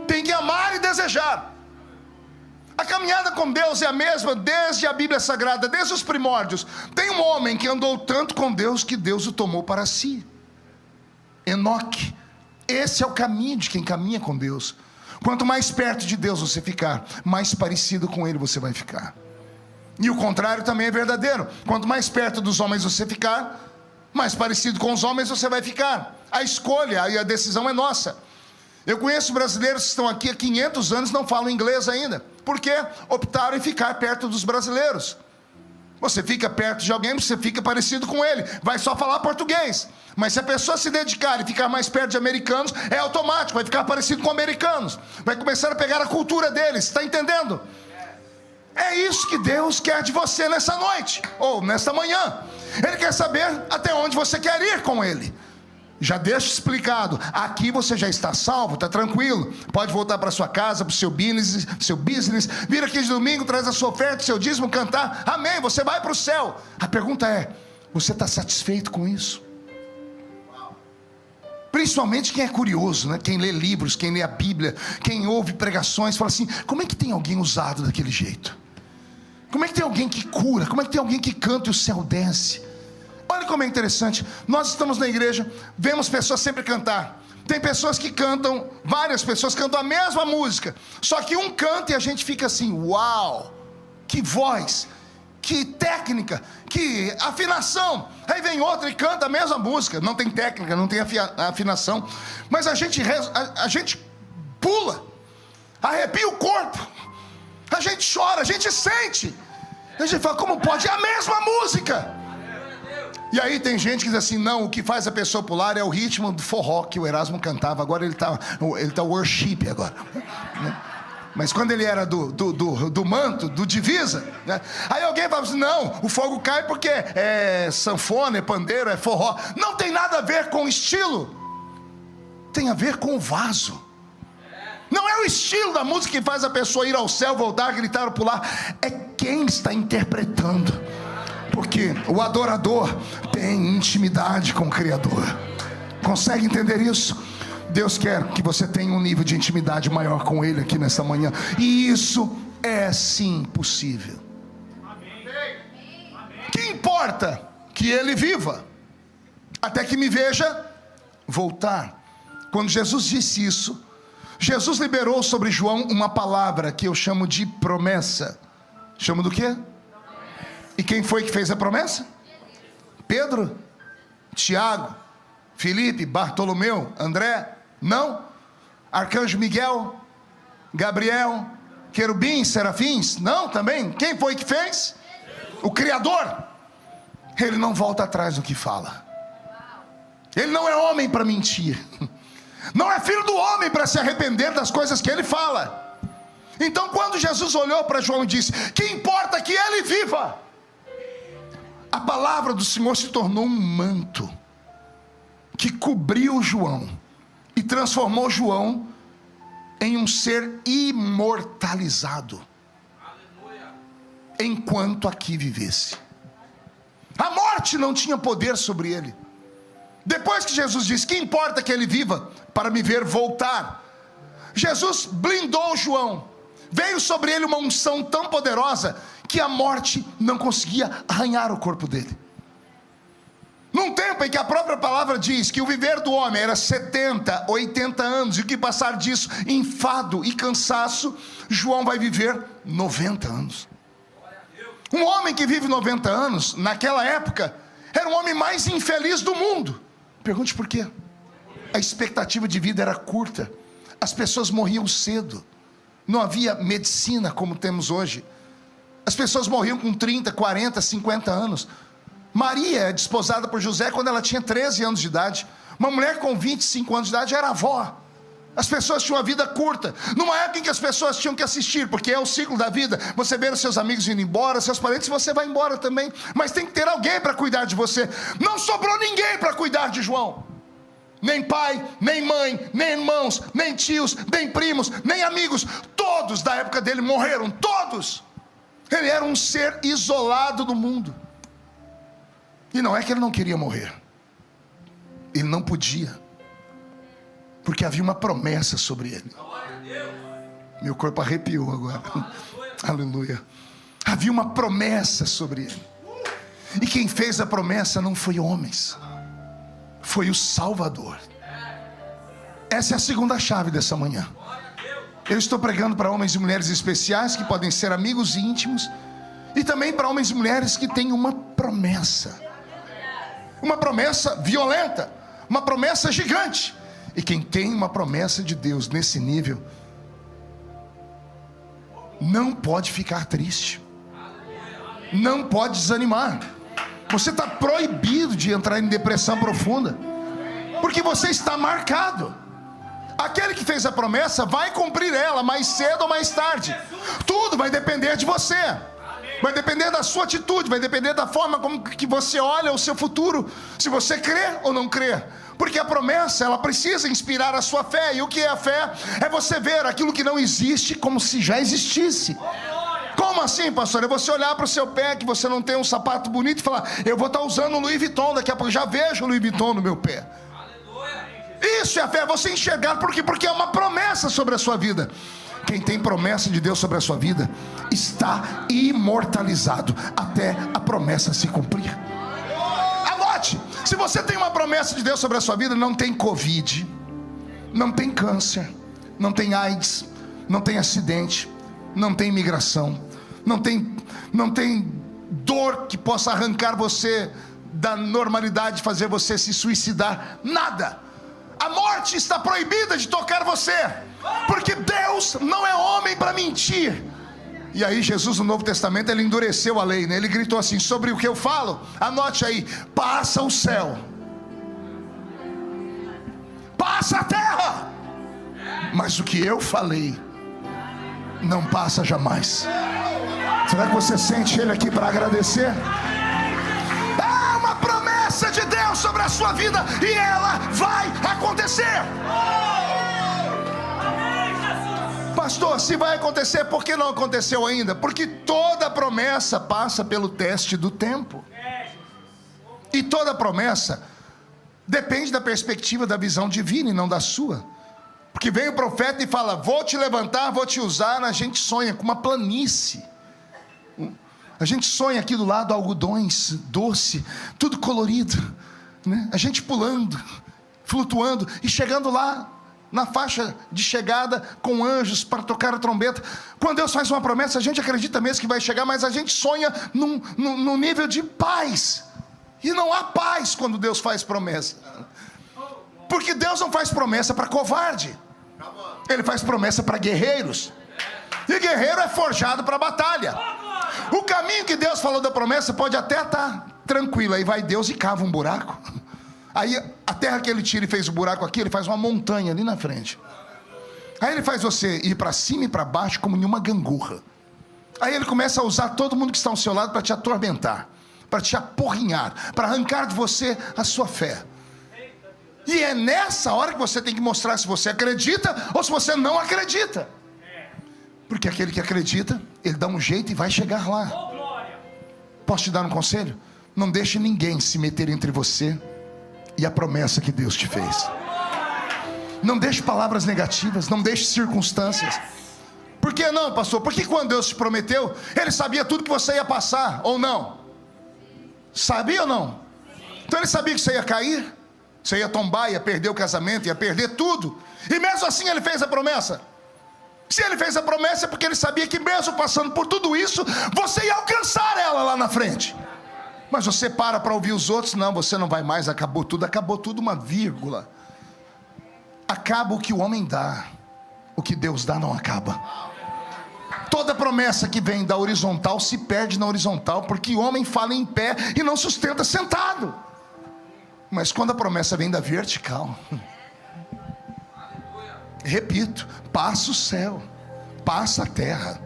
Tem que amar e desejar. A caminhada com Deus é a mesma desde a Bíblia Sagrada, desde os primórdios. Tem um homem que andou tanto com Deus que Deus o tomou para si. Enoque. Esse é o caminho de quem caminha com Deus. Quanto mais perto de Deus você ficar, mais parecido com Ele você vai ficar. E o contrário também é verdadeiro. Quanto mais perto dos homens você ficar, mais parecido com os homens você vai ficar. A escolha e a decisão é nossa. Eu conheço brasileiros que estão aqui há 500 anos e não falam inglês ainda. Por quê? Optaram em ficar perto dos brasileiros. Você fica perto de alguém, você fica parecido com ele. Vai só falar português. Mas se a pessoa se dedicar e ficar mais perto de americanos, é automático, vai ficar parecido com americanos. Vai começar a pegar a cultura deles, está entendendo? É isso que Deus quer de você nessa noite, ou nesta manhã. Ele quer saber até onde você quer ir com Ele. Já deixo explicado, aqui você já está salvo, está tranquilo, pode voltar para sua casa, para o seu business, vir aqui de domingo, traz a sua oferta, o seu dízimo, cantar, amém, você vai para o céu. A pergunta é, você está satisfeito com isso? Principalmente quem é curioso, né? Quem lê livros, quem lê a Bíblia, quem ouve pregações, fala assim, como é que tem alguém usado daquele jeito? Como é que tem alguém que cura? Como é que tem alguém que canta e o céu desce? Olha como é interessante, nós estamos na igreja, vemos pessoas sempre cantar. Tem pessoas que cantam, várias pessoas cantam a mesma música, só que um canta e a gente fica assim, uau, que voz, que técnica, que afinação. Aí vem outro e canta a mesma música, não tem técnica, não tem afinação, mas a gente pula, arrepia o corpo, a gente chora, a gente sente, a gente fala, como pode? É a mesma música. E aí tem gente que diz assim, não, o que faz a pessoa pular é o ritmo do forró que o Erasmo cantava, agora ele tá worship agora, né? Mas quando ele era do manto, do divisa, né? Aí alguém fala assim, não, o fogo cai porque é sanfona, é pandeiro, é forró. Não tem nada a ver com o estilo, tem a ver com o vaso. Não é o estilo da música que faz a pessoa ir ao céu, voltar, gritar ou pular, é quem está interpretando. Porque o adorador tem intimidade com o Criador. Consegue entender isso? Deus quer que você tenha um nível de intimidade maior com Ele aqui nessa manhã. E isso é sim possível. Que importa que Ele viva até que me veja voltar. Quando Jesus disse isso, Jesus liberou sobre João uma palavra que eu chamo de promessa. Chamo do quê? E quem foi que fez a promessa? Pedro, Tiago, Felipe, Bartolomeu, André? Não. Arcanjo Miguel, Gabriel, querubins, serafins? Não, também. Quem foi que fez? o Criador, Ele não volta atrás do que fala. Ele não é homem para mentir. Não é filho do homem para se arrepender das coisas que Ele fala. Então quando Jesus olhou para João e disse: que importa que ele viva, a palavra do Senhor se tornou um manto que cobriu João e transformou João em um ser imortalizado enquanto aqui vivesse. A morte não tinha poder sobre ele. Depois que Jesus disse: que importa que ele viva para me ver voltar, Jesus blindou João. Veio sobre ele uma unção tão poderosa que a morte não conseguia arranhar o corpo dele. Num tempo em que a própria palavra diz que o viver do homem era 70, 80 anos, e o que passar disso, enfado e cansaço, João vai viver 90 anos. Um homem que vive 90 anos, naquela época, era o homem mais infeliz do mundo. Pergunte por quê? A expectativa de vida era curta, as pessoas morriam cedo, não havia medicina como temos hoje. As pessoas morriam com 30, 40, 50 anos. Maria é desposada por José quando ela tinha 13 anos de idade. Uma mulher com 25 anos de idade era avó. As pessoas tinham uma vida curta, numa época em que as pessoas tinham que assistir, porque é o ciclo da vida. Você vê os seus amigos indo embora, seus parentes, você vai embora também, mas tem que ter alguém para cuidar de você. Não sobrou ninguém para cuidar de João. Nem pai, nem mãe, nem irmãos, nem tios, nem primos, nem amigos. Todos da época dele morreram, todos. Ele era um ser isolado do mundo. E não é que ele não queria morrer, ele não podia, porque havia uma promessa sobre ele. Meu corpo arrepiou agora. Aleluia. Havia uma promessa sobre ele. E quem fez a promessa não foi homens, foi o Salvador. Essa é a segunda chave dessa manhã. Eu estou pregando para homens e mulheres especiais, que podem ser amigos íntimos, e também para homens e mulheres que têm uma promessa. Uma promessa violenta, uma promessa gigante. E quem tem uma promessa de Deus nesse nível não pode ficar triste, não pode desanimar. Você está proibido de entrar em depressão profunda, porque você está marcado. Aquele que fez a promessa vai cumprir ela, mais cedo ou mais tarde. Tudo vai depender de você, vai depender da sua atitude, vai depender da forma como que você olha o seu futuro, se você crê ou não crê. Porque a promessa, ela precisa inspirar a sua fé. E o que é a fé? É você ver aquilo que não existe como se já existisse. Como assim, pastor? É você olhar para o seu pé, que você não tem um sapato bonito, e falar: eu vou estar usando o Louis Vuitton, daqui a pouco já vejo o Louis Vuitton no meu pé. Isso é a fé, você enxergar. Por quê? Porque é uma promessa sobre a sua vida. Quem tem promessa de Deus sobre a sua vida está imortalizado até a promessa se cumprir. Anote: se você tem uma promessa de Deus sobre a sua vida, não tem Covid, não tem câncer, não tem AIDS, não tem acidente, não tem imigração, não tem dor que possa arrancar você da normalidade, fazer você se suicidar. Nada. A morte está proibida de tocar você, porque Deus não é homem para mentir. E aí Jesus no Novo Testamento, ele endureceu a lei, né? Ele gritou assim: sobre o que eu falo, anote aí, passa o céu, passa a terra, mas o que eu falei não passa jamais. Será que você sente ele aqui para agradecer? É uma promessa de Deus sobre a sua vida, e ela vai acontecer. Pastor, se vai acontecer, por que não aconteceu ainda? Porque toda promessa passa pelo teste do tempo. E toda promessa depende da perspectiva, da visão divina e não da sua. Porque vem o profeta e fala: vou te levantar, vou te usar. A gente sonha com uma planície. A gente sonha aqui do lado algodões, doce, tudo colorido, né? A gente pulando, flutuando e chegando lá na faixa de chegada com anjos para tocar a trombeta. Quando Deus faz uma promessa, a gente acredita mesmo que vai chegar, mas a gente sonha num nível de paz. E não há paz quando Deus faz promessa, porque Deus não faz promessa para covarde, Ele faz promessa para guerreiros. E guerreiro é forjado para a batalha. O caminho que Deus falou da promessa pode até estar tranquilo. Aí vai Deus e cava um buraco. Aí a terra que ele tira e fez o buraco aqui, ele faz uma montanha ali na frente. Aí ele faz você ir para cima e para baixo como em uma gangorra. Aí ele começa a usar todo mundo que está ao seu lado para te atormentar, para te aporrinhar, para arrancar de você a sua fé. E é nessa hora que você tem que mostrar se você acredita ou se você não acredita. Porque aquele que acredita, ele dá um jeito e vai chegar lá. Posso te dar um conselho? Não deixe ninguém se meter entre você e a promessa que Deus te fez. Não deixe palavras negativas, não deixe circunstâncias. Por que não, pastor? Porque quando Deus te prometeu, Ele sabia tudo que você ia passar, ou não? Sabia ou não? Então Ele sabia que você ia cair, você ia tombar, ia perder o casamento, ia perder tudo. E mesmo assim Ele fez a promessa. Se Ele fez a promessa é porque Ele sabia que mesmo passando por tudo isso, você ia alcançar ela lá na frente. Mas você para ouvir os outros. Não, você não vai mais, acabou tudo, uma vírgula. Acaba o que o homem dá, o que Deus dá não acaba. Toda promessa que vem da horizontal se perde na horizontal, porque o homem fala em pé e não sustenta sentado. Mas quando a promessa vem da vertical, repito, passa o céu, passa a terra,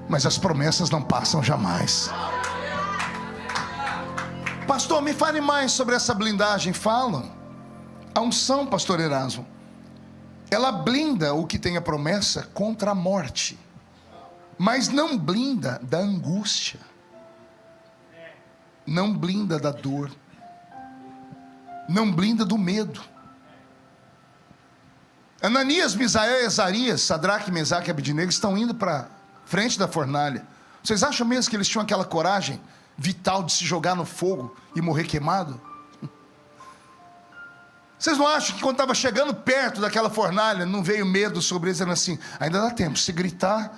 mas as promessas não passam jamais. Pastor, me fale mais sobre essa blindagem. Falam. A unção, pastor Erasmo, ela blinda o que tem a promessa contra a morte, mas não blinda da angústia, não blinda da dor, não blinda do medo. Ananias, Misael e Azarias, Sadraque, Mesaque e Abednego estão indo para frente da fornalha. Vocês acham mesmo que eles tinham aquela coragem vital de se jogar no fogo e morrer queimado? Vocês não acham que quando estava chegando perto daquela fornalha, não veio medo sobre eles, dizendo assim: ainda dá tempo, se gritar,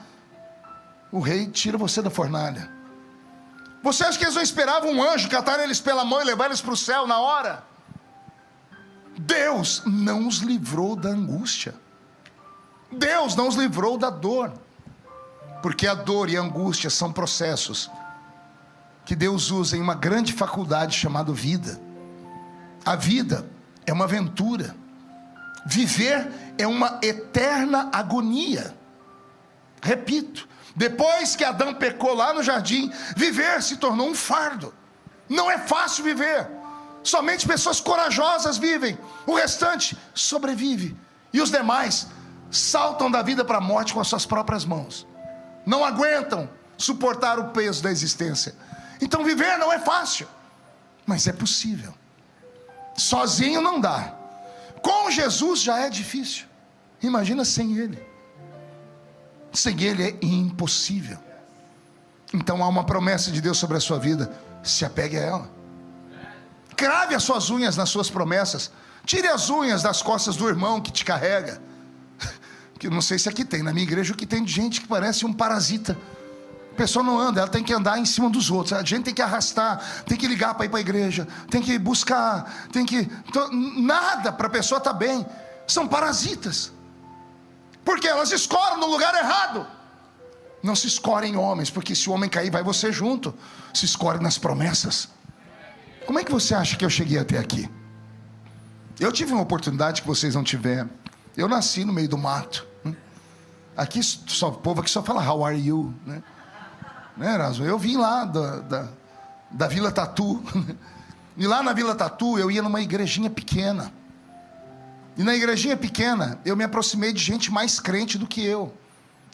o rei tira você da fornalha? Você acha que eles não esperavam um anjo catar eles pela mão e levar eles para o céu na hora? Deus não os livrou da angústia, Deus não os livrou da dor, porque a dor e a angústia são processos que Deus usa em uma grande faculdade chamada vida. A vida é uma aventura, viver é uma eterna agonia. Repito, depois que Adão pecou lá no jardim, viver se tornou um fardo. Não é fácil viver, somente pessoas corajosas vivem, o restante sobrevive, e os demais saltam da vida para a morte com as suas próprias mãos, não aguentam suportar o peso da existência. Então viver não é fácil, mas é possível. Sozinho não dá, com Jesus já é difícil, imagina sem Ele. Sem Ele é impossível. Então há uma promessa de Deus sobre a sua vida, se apegue a ela. Crave as suas unhas nas suas promessas. Tire as unhas das costas do irmão que te carrega. Que não sei se aqui tem, na minha igreja o que tem de gente que parece um parasita. A pessoa não anda, ela tem que andar em cima dos outros. A gente tem que arrastar, tem que ligar para ir para a igreja, tem que buscar, tem que... Nada para a pessoa estar bem. São parasitas, porque elas escoram no lugar errado. Não se escorem em homens, porque se o homem cair vai você junto. Se escore nas promessas. Como é que você acha que eu cheguei até aqui? Eu tive uma oportunidade que vocês não tiveram. Eu nasci no meio do mato. Aqui só, o povo aqui só fala how are you, né? Erasmo? Eu vim lá da Vila Tatu. E lá na Vila Tatu eu ia numa igrejinha pequena. E na igrejinha pequena eu me aproximei de gente mais crente do que eu.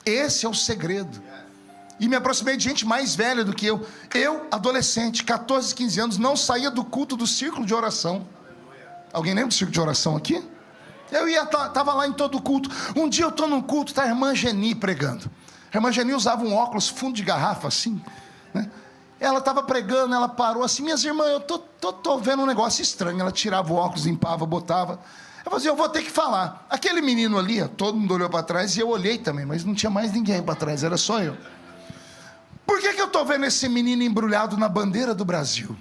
Esse é o segredo. E me aproximei de gente mais velha do que eu. Eu, adolescente, 14, 15 anos, não saía do culto do círculo de oração. Alguém lembra do círculo de oração aqui? Eu estava lá em todo o culto. Um dia eu estou num culto, está a irmã Geni pregando. A irmã Geni usava um óculos fundo de garrafa assim, né? Ela estava pregando, ela parou assim: minhas irmãs, eu tô vendo um negócio estranho. Ela tirava o óculos, limpava, botava. Eu falei assim: eu vou ter que falar. Aquele menino ali, ó, todo mundo olhou para trás e eu olhei também, mas não tinha mais ninguém para trás, era só eu. Por que eu estou vendo esse menino embrulhado na bandeira do Brasil?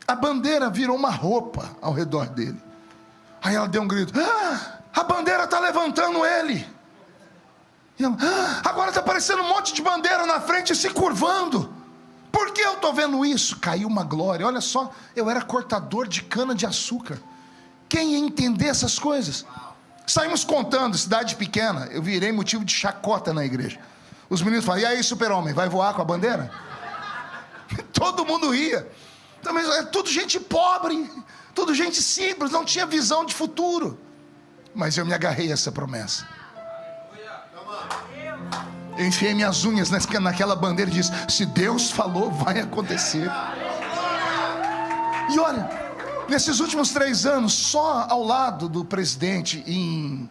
A bandeira virou uma roupa ao redor dele. Aí ela deu um grito: ah, a bandeira está levantando ele. Agora está aparecendo um monte de bandeira na frente se curvando. Por que eu estou vendo isso? Caiu uma glória. Olha só, eu era cortador de cana de açúcar. Quem ia entender essas coisas? Saímos contando, cidade pequena. Eu virei motivo de chacota na igreja. Os meninos falavam: e aí, super-homem, vai voar com a bandeira? Todo mundo ria. Também é tudo gente pobre, tudo gente simples, não tinha visão de futuro. Mas eu me agarrei a essa promessa. Eu enfiei minhas unhas naquela bandeira e disse: se Deus falou, vai acontecer. E olha, nesses últimos 3 anos, só ao lado do presidente, em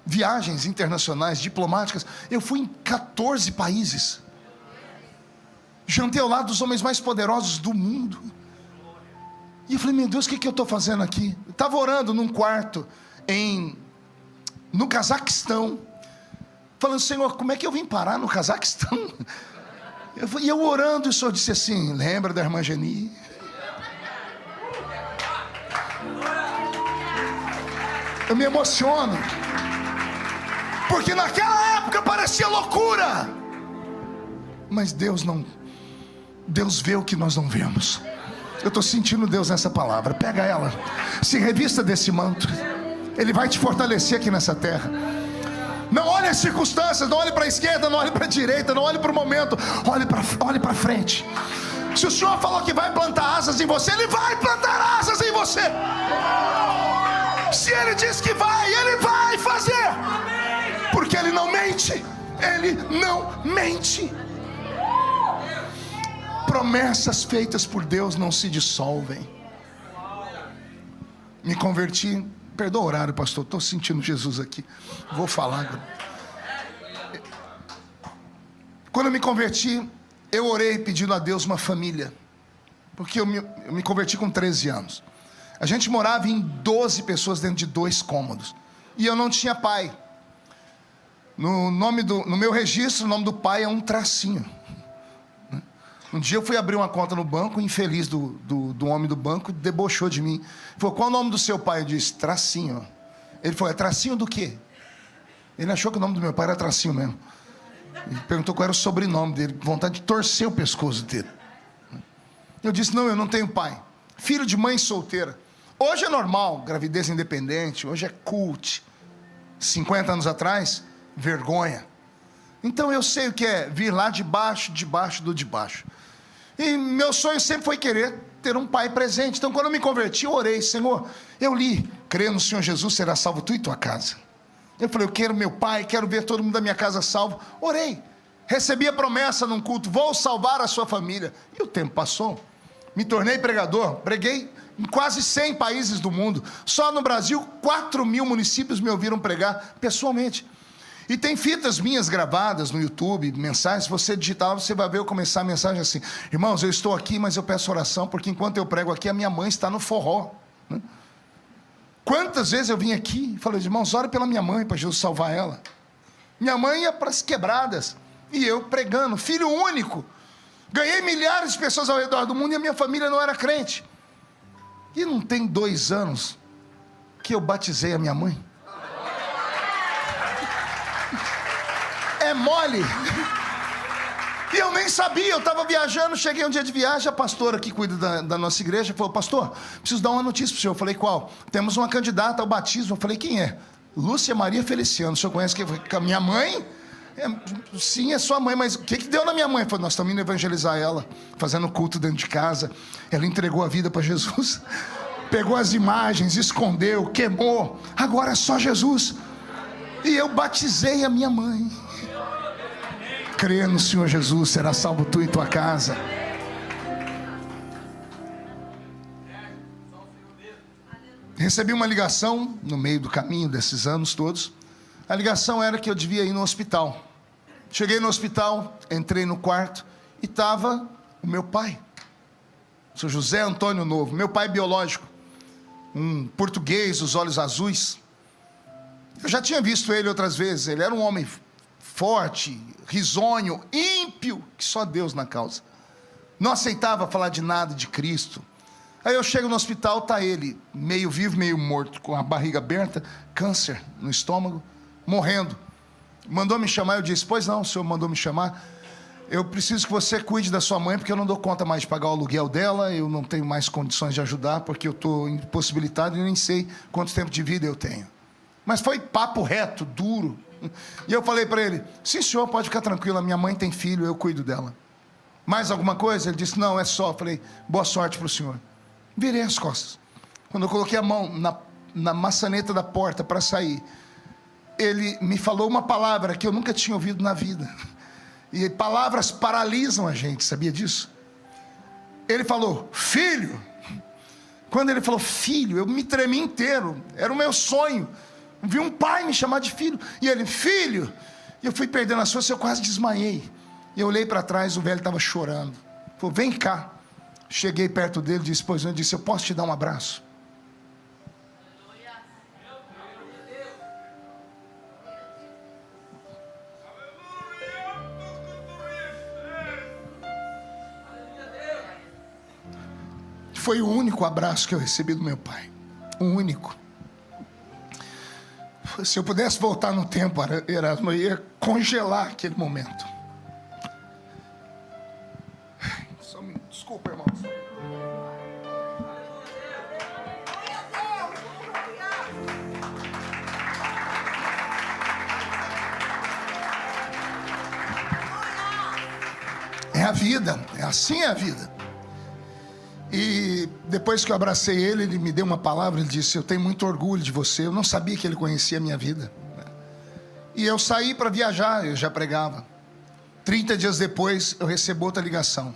viagens internacionais, diplomáticas, eu fui em 14 países. Jantei ao lado dos homens mais poderosos do mundo. E eu falei: meu Deus, o que eu estou fazendo aqui? Eu estava orando num quarto no Cazaquistão, falando: Senhor, como é que eu vim parar no Cazaquistão? E eu orando, e o Senhor disse assim: lembra da irmã Geni? Eu me emociono, porque naquela época parecia loucura, mas Deus vê o que nós não vemos. Eu estou sentindo Deus nessa palavra. Pega ela, se revista desse manto, Ele vai te fortalecer aqui nessa terra. Não olhe as circunstâncias, não olhe para a esquerda, não olhe para a direita, não olhe para o momento, olhe para frente. Se o Senhor falou que vai plantar asas em você, Ele vai plantar asas em você. Se Ele diz que vai, Ele vai fazer, porque Ele não mente. Ele não mente. Promessas feitas por Deus não se dissolvem. Me converti. Perdoa o horário, pastor, estou sentindo Jesus aqui. Vou falar. Quando eu me converti, eu orei pedindo a Deus uma família, porque eu me converti com 13 anos. A gente morava em 12 pessoas dentro de 2 cômodos, e eu não tinha pai. No meu registro, o nome do pai é um tracinho. Um dia eu fui abrir uma conta no banco, o infeliz do homem do banco debochou de mim. Ele falou: qual é o nome do seu pai? Eu disse: Tracinho. Ele falou: é Tracinho do quê? Ele achou que o nome do meu pai era Tracinho mesmo. Ele perguntou qual era o sobrenome dele, vontade de torcer o pescoço dele. Eu disse: não, eu não tenho pai. Filho de mãe solteira. Hoje é normal, gravidez independente, hoje é cult. 50 anos atrás, vergonha. Então eu sei o que é vir lá de baixo do de baixo. E meu sonho sempre foi querer ter um pai presente. Então quando eu me converti, eu orei: Senhor, eu li, crê no Senhor Jesus, será salvo tu e tua casa. Eu falei: eu quero meu pai, quero ver todo mundo da minha casa salvo. Orei, recebi a promessa num culto: vou salvar a sua família. E o tempo passou, me tornei pregador, preguei em quase 100 países do mundo. Só no Brasil, 4.000 municípios me ouviram pregar pessoalmente. E tem fitas minhas gravadas no YouTube, mensagens. Se você digitar, você vai ver eu começar a mensagem assim: irmãos, eu estou aqui, mas eu peço oração, porque enquanto eu prego aqui, a minha mãe está no forró. Quantas vezes eu vim aqui e falei: irmãos, ore pela minha mãe, para Jesus salvar ela. Minha mãe ia para as quebradas, e eu pregando, filho único. Ganhei milhares de pessoas ao redor do mundo, e a minha família não era crente. E não tem 2 anos que eu batizei a minha mãe. É mole. E eu nem sabia, eu estava viajando, cheguei um dia de viagem, a pastora que cuida da nossa igreja falou: pastor, preciso dar uma notícia para o senhor. Eu falei: qual? Temos uma candidata ao batismo. Eu falei: quem é? Lúcia Maria Feliciano. O senhor conhece a minha mãe? Sim, é sua mãe, mas o que deu na minha mãe? Eu falei: nós estamos indo evangelizar ela, fazendo culto dentro de casa. Ela entregou a vida para Jesus, pegou as imagens, escondeu, queimou, agora é só Jesus. E eu batizei a minha mãe. Crê no Senhor Jesus, será salvo tu e tua casa. Recebi uma ligação no meio do caminho desses anos todos. A ligação era que eu devia ir no hospital. Cheguei no hospital, entrei no quarto e estava o meu pai, o Sr. José Antônio Novo, meu pai biológico, um português, os olhos azuis. Eu já tinha visto ele outras vezes. Ele era um homem forte, risonho, ímpio, que só Deus na causa. Não aceitava falar de nada de Cristo. Aí eu chego no hospital, está ele, meio vivo, meio morto, com a barriga aberta, câncer no estômago, morrendo. Mandou me chamar, eu disse, pois não, o senhor mandou me chamar. Eu preciso que você cuide da sua mãe, porque eu não dou conta mais de pagar o aluguel dela, eu não tenho mais condições de ajudar, porque eu estou impossibilitado e nem sei quanto tempo de vida eu tenho. Mas foi papo reto, duro. E eu falei para ele, sim senhor, pode ficar tranquilo, a minha mãe tem filho, eu cuido dela. Mais alguma coisa? Ele disse, não, é só. Eu falei, boa sorte para o senhor. Virei as costas. Quando eu coloquei a mão na maçaneta da porta para sair, ele me falou uma palavra que eu nunca tinha ouvido na vida. E palavras paralisam a gente, sabia disso? Ele falou, filho. Quando ele falou filho, eu me tremi inteiro. Era o meu sonho. Vi um pai me chamar de filho. E ele, filho. E eu fui perdendo as forças, eu quase desmaiei. E eu olhei para trás, o velho estava chorando. Falou, vem cá. Cheguei perto dele, disse, pois não, disse, eu posso te dar um abraço? Foi o único abraço que eu recebi do meu pai. O único. Se eu pudesse voltar no tempo, Erasmo, eu ia congelar aquele momento. Desculpa, irmãos. É a vida, é assim a vida. E depois que eu abracei ele, ele me deu uma palavra, ele disse, eu tenho muito orgulho de você. Eu não sabia que ele conhecia a minha vida. E eu saí para viajar, eu já pregava. 30 dias depois, eu recebo outra ligação.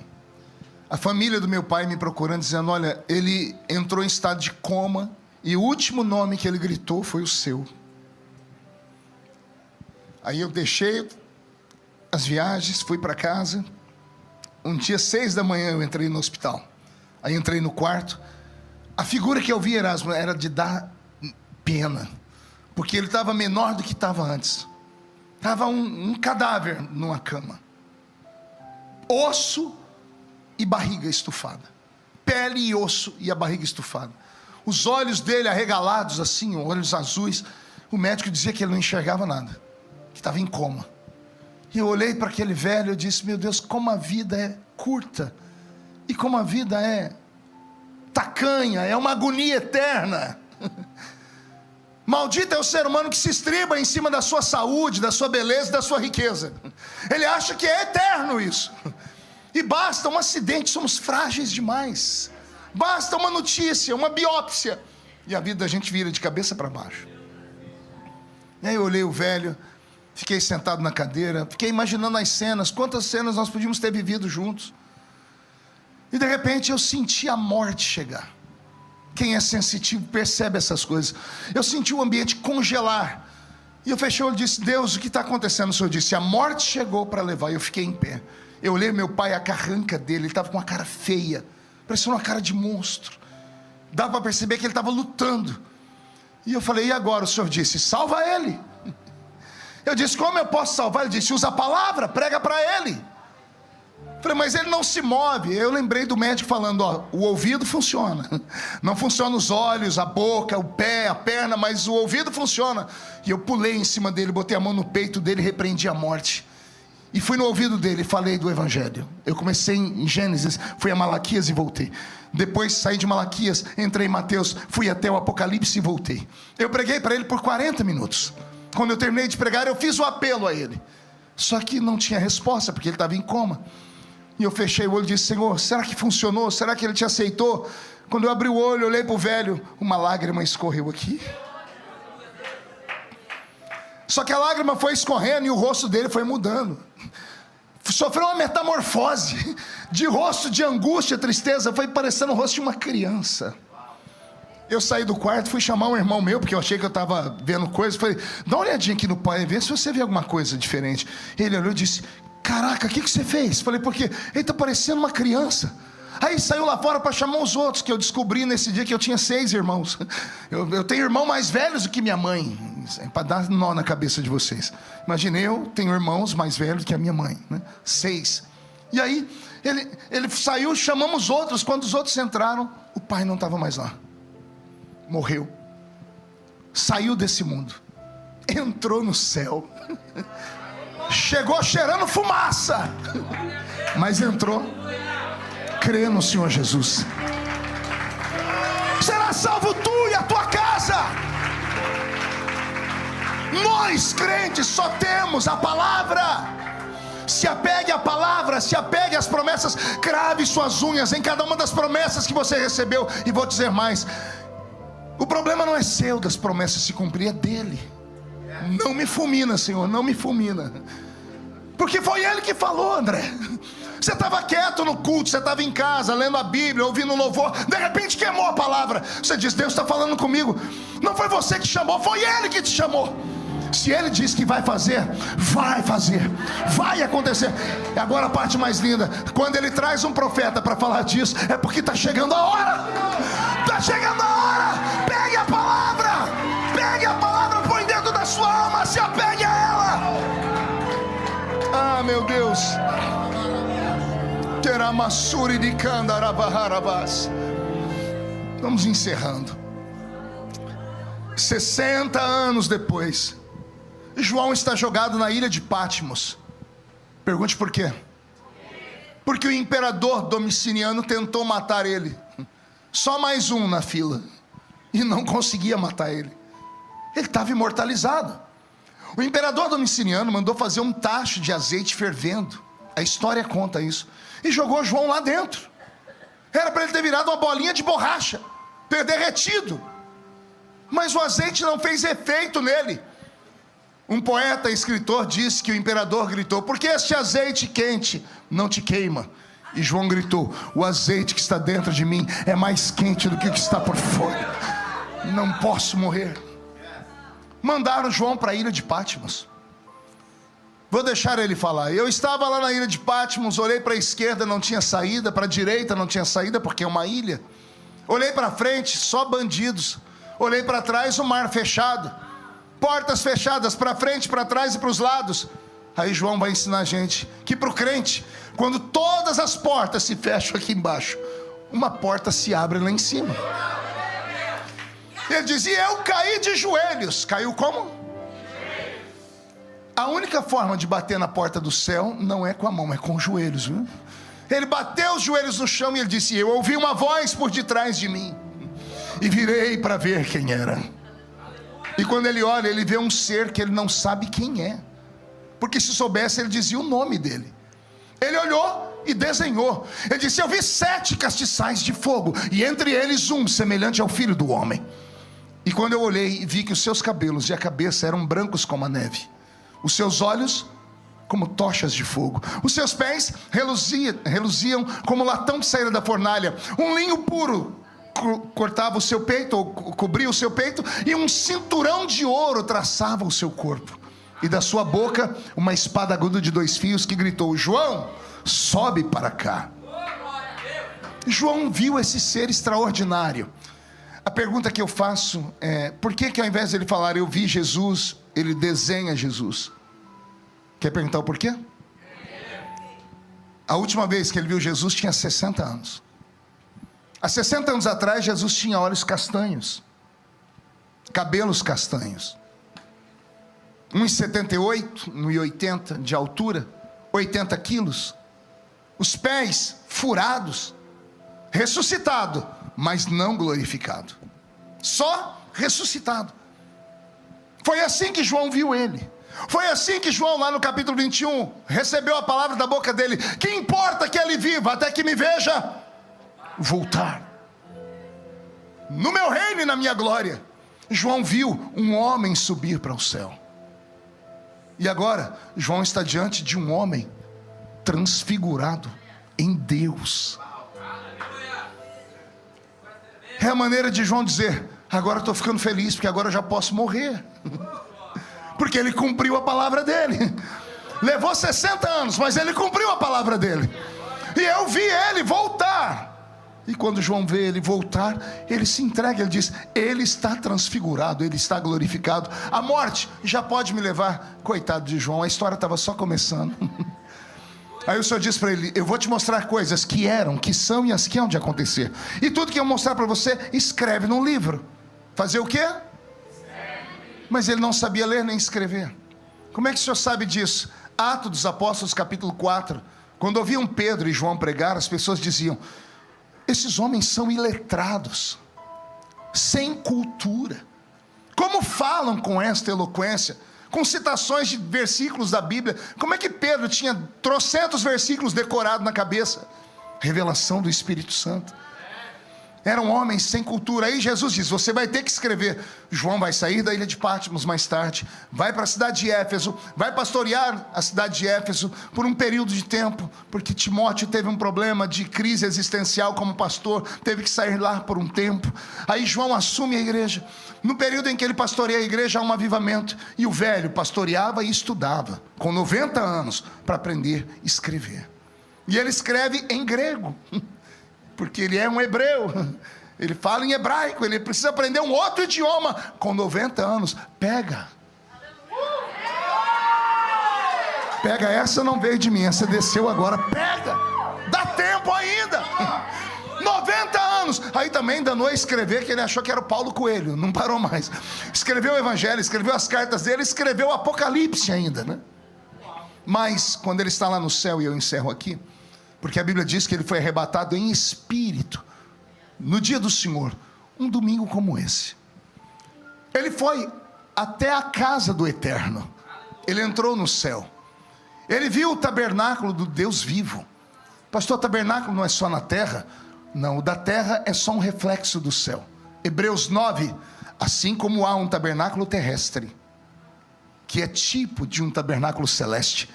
A família do meu pai me procurando, dizendo, olha, ele entrou em estado de coma e o último nome que ele gritou foi o seu. Aí eu deixei as viagens, fui para casa. Um dia, 6 da manhã, eu entrei no hospital. Aí entrei no quarto. A figura que eu vi, Erasmo, era de dar pena. Porque ele estava menor do que estava antes. Estava um cadáver numa cama. Osso e barriga estufada. Pele e osso e a barriga estufada. Os olhos dele arregalados assim, olhos azuis. O médico dizia que ele não enxergava nada. Que estava em coma. E eu olhei para aquele velho e disse, meu Deus, como a vida é curta. E como a vida é tacanha, é uma agonia eterna. Maldito é o ser humano que se estriba em cima da sua saúde, da sua beleza, da sua riqueza. Ele acha que é eterno isso. E basta um acidente, somos frágeis demais. Basta uma notícia, uma biópsia, e a vida da gente vira de cabeça para baixo. E aí eu olhei o velho, fiquei sentado na cadeira, fiquei imaginando as cenas, quantas cenas nós podíamos ter vivido juntos. E de repente eu senti a morte chegar. Quem é sensitivo percebe essas coisas. Eu senti o ambiente congelar. E eu fechei o olho e disse, Deus, o que está acontecendo? O Senhor disse, a morte chegou para levar. E eu fiquei em pé. Eu olhei meu pai, a carranca dele, ele estava com uma cara feia, parecia uma cara de monstro. Dava para perceber que ele estava lutando. E eu falei, e agora? O Senhor disse, salva ele. Eu disse, como eu posso salvar? Ele disse, usa a palavra, prega para ele. Falei, mas ele não se move. Eu lembrei do médico falando, ó, o ouvido funciona. Não funciona os olhos, a boca, o pé, a perna, mas o ouvido funciona. E eu pulei em cima dele, botei a mão no peito dele e repreendi a morte. E fui no ouvido dele e falei do Evangelho. Eu comecei em Gênesis, fui a Malaquias e voltei. Depois saí de Malaquias, entrei em Mateus, fui até o Apocalipse e voltei. Eu preguei para ele por 40 minutos. Quando eu terminei de pregar, eu fiz o apelo a ele. Só que não tinha resposta, porque ele estava em coma. E eu fechei o olho e disse, Senhor, será que funcionou? Será que ele te aceitou? Quando eu abri o olho, olhei para o velho, uma lágrima escorreu aqui. Só que a lágrima foi escorrendo e o rosto dele foi mudando. Sofreu uma metamorfose. De rosto de angústia, tristeza, foi parecendo o rosto de uma criança. Eu saí do quarto, fui chamar um irmão meu, porque eu achei que eu estava vendo coisas. Falei, dá uma olhadinha aqui no pai, vê se você vê alguma coisa diferente. Ele olhou e disse, caraca, o que você fez? Falei, por quê? Ele está parecendo uma criança. Aí saiu lá fora para chamar os outros, que eu descobri nesse dia que eu tinha 6 irmãos. Eu tenho irmãos mais velhos do que minha mãe, para dar nó na cabeça de vocês. Imagine, eu tenho irmãos mais velhos do que a minha mãe, né? 6. E aí, ele saiu, chamamos outros. Quando os outros entraram, o pai não estava mais lá. Morreu. Saiu desse mundo. entrou no céu. Chegou cheirando fumaça, mas entrou. Crê no Senhor Jesus. Será salvo tu e a tua casa. Nós crentes só temos a palavra. Se apegue à palavra, se apegue às promessas. Crave suas unhas em cada uma das promessas que você recebeu. E vou dizer mais: o problema não é seu das promessas se cumprir, é dele. Não me fulmina, Senhor, não me fulmina. Porque foi Ele que falou, André. Você estava quieto no culto, você estava em casa, lendo a Bíblia, ouvindo louvor. De repente queimou a palavra. Você diz: Deus está falando comigo. Não foi você que chamou, foi Ele que te chamou. Se Ele diz que vai fazer, vai fazer, vai acontecer. E agora a parte mais linda: quando Ele traz um profeta para falar disso, é porque está chegando a hora. Está chegando a hora. Pegue a palavra, põe dentro da sua alma, se apegue a ela. Ah, meu Deus. Vamos encerrando. 60 anos depois, João está jogado na ilha de Patmos. Pergunte por quê? Porque o imperador Domiciano tentou matar ele. Só mais um na fila. E não conseguia matar ele. Ele estava imortalizado. O imperador Domiciano mandou fazer um tacho de azeite fervendo. A história conta isso. E jogou João lá dentro. Era para ele ter virado uma bolinha de borracha, ter derretido. Mas o azeite não fez efeito nele. Um poeta e escritor disse que o imperador gritou: por que este azeite quente não te queima? E João gritou: o azeite que está dentro de mim é mais quente do que o que está por fora. Não posso morrer. Mandaram João para a ilha de Patmos. Vou deixar ele falar. Eu estava lá na ilha de Patmos, olhei para a esquerda, não tinha saída, para a direita não tinha saída, porque é uma ilha. Olhei para frente, só bandidos. Olhei para trás, o mar fechado, portas fechadas para frente, para trás e para os lados. Aí João vai ensinar a gente que para o crente, quando todas as portas se fecham aqui embaixo, uma porta se abre lá em cima. Ele dizia: eu caí de joelhos. Caiu como? A única forma de bater na porta do céu não é com a mão, é com os joelhos, viu? Ele bateu os joelhos no chão e ele disse: eu ouvi uma voz por detrás de mim e virei para ver quem era. E quando ele olha, ele vê um ser que ele não sabe quem é, porque se soubesse ele dizia o nome dele. Ele olhou e desenhou. Ele disse: eu vi 7 castiçais de fogo, e entre eles um semelhante ao Filho do Homem. E quando eu olhei, vi que os seus cabelos e a cabeça eram brancos como a neve, os seus olhos como tochas de fogo, os seus pés reluziam como latão de saída da fornalha. Um linho puro cortava o seu peito, ou cobria o seu peito, e um cinturão de ouro traçava o seu corpo. E da sua boca uma espada aguda de 2 fios que gritou: João, sobe para cá. João viu esse ser extraordinário. A pergunta que eu faço é: por que ao invés de ele falar eu vi Jesus, ele desenha Jesus? Quer perguntar o porquê? A última vez que ele viu Jesus tinha 60 anos. Há 60 anos atrás, Jesus tinha olhos castanhos, cabelos castanhos, 1,78, 1,80 de altura, 80 quilos, os pés furados, ressuscitado, mas não glorificado, só ressuscitado. Foi assim que João viu ele. Foi assim que João, lá no capítulo 21, recebeu a palavra da boca dele: que importa que ele viva até que me veja voltar no meu reino e na minha glória. João viu um homem subir para o céu. E agora João está diante de um homem transfigurado em Deus. É a maneira de João dizer: agora estou ficando feliz, porque agora eu já posso morrer. Porque ele cumpriu a palavra dele. Levou 60 anos, mas ele cumpriu a palavra dele. E eu vi ele voltar. E quando João vê ele voltar, ele se entrega, ele diz: ele está transfigurado, ele está glorificado. A morte já pode me levar. Coitado de João, a história estava só começando. Aí o Senhor diz para ele: eu vou te mostrar coisas que eram, que são e as que hão de acontecer. E tudo que eu mostrar para você, escreve num livro. Fazer o quê? Mas ele não sabia ler nem escrever. Como é que o senhor sabe disso? Atos dos Apóstolos, capítulo 4. Quando ouviam Pedro e João pregar, as pessoas diziam: esses homens são iletrados, sem cultura. Como falam com esta eloquência, com citações de versículos da Bíblia? Como é que Pedro tinha trocentos versículos decorados na cabeça? Revelação do Espírito Santo. Eram homens sem cultura. Aí Jesus diz: você vai ter que escrever. João vai sair da ilha de Patmos mais tarde, vai para a cidade de Éfeso, vai pastorear a cidade de Éfeso por um período de tempo, porque Timóteo teve um problema de crise existencial como pastor, teve que sair lá por um tempo. Aí João assume a igreja. No período em que ele pastoreia a igreja, há um avivamento, e o velho pastoreava e estudava com 90 anos para aprender a escrever. E ele escreve em grego, porque ele é um hebreu, ele fala em hebraico, ele precisa aprender um outro idioma com 90 anos. Pega essa, não veio de mim, essa desceu agora. Pega, dá tempo ainda. 90 anos. Aí também danou a escrever, que ele achou que era o Paulo Coelho, não parou mais. Escreveu o evangelho, escreveu as cartas dele, escreveu o Apocalipse ainda, né? Mas quando ele está lá no céu, e eu encerro aqui, porque a Bíblia diz que ele foi arrebatado em espírito, no dia do Senhor, um domingo como esse. Ele foi até a casa do Eterno, ele entrou no céu, ele viu o tabernáculo do Deus vivo. Pastor, o tabernáculo não é só na terra? Não, o da terra é só um reflexo do céu. Hebreus 9, assim como há um tabernáculo terrestre, que é tipo de um tabernáculo celeste,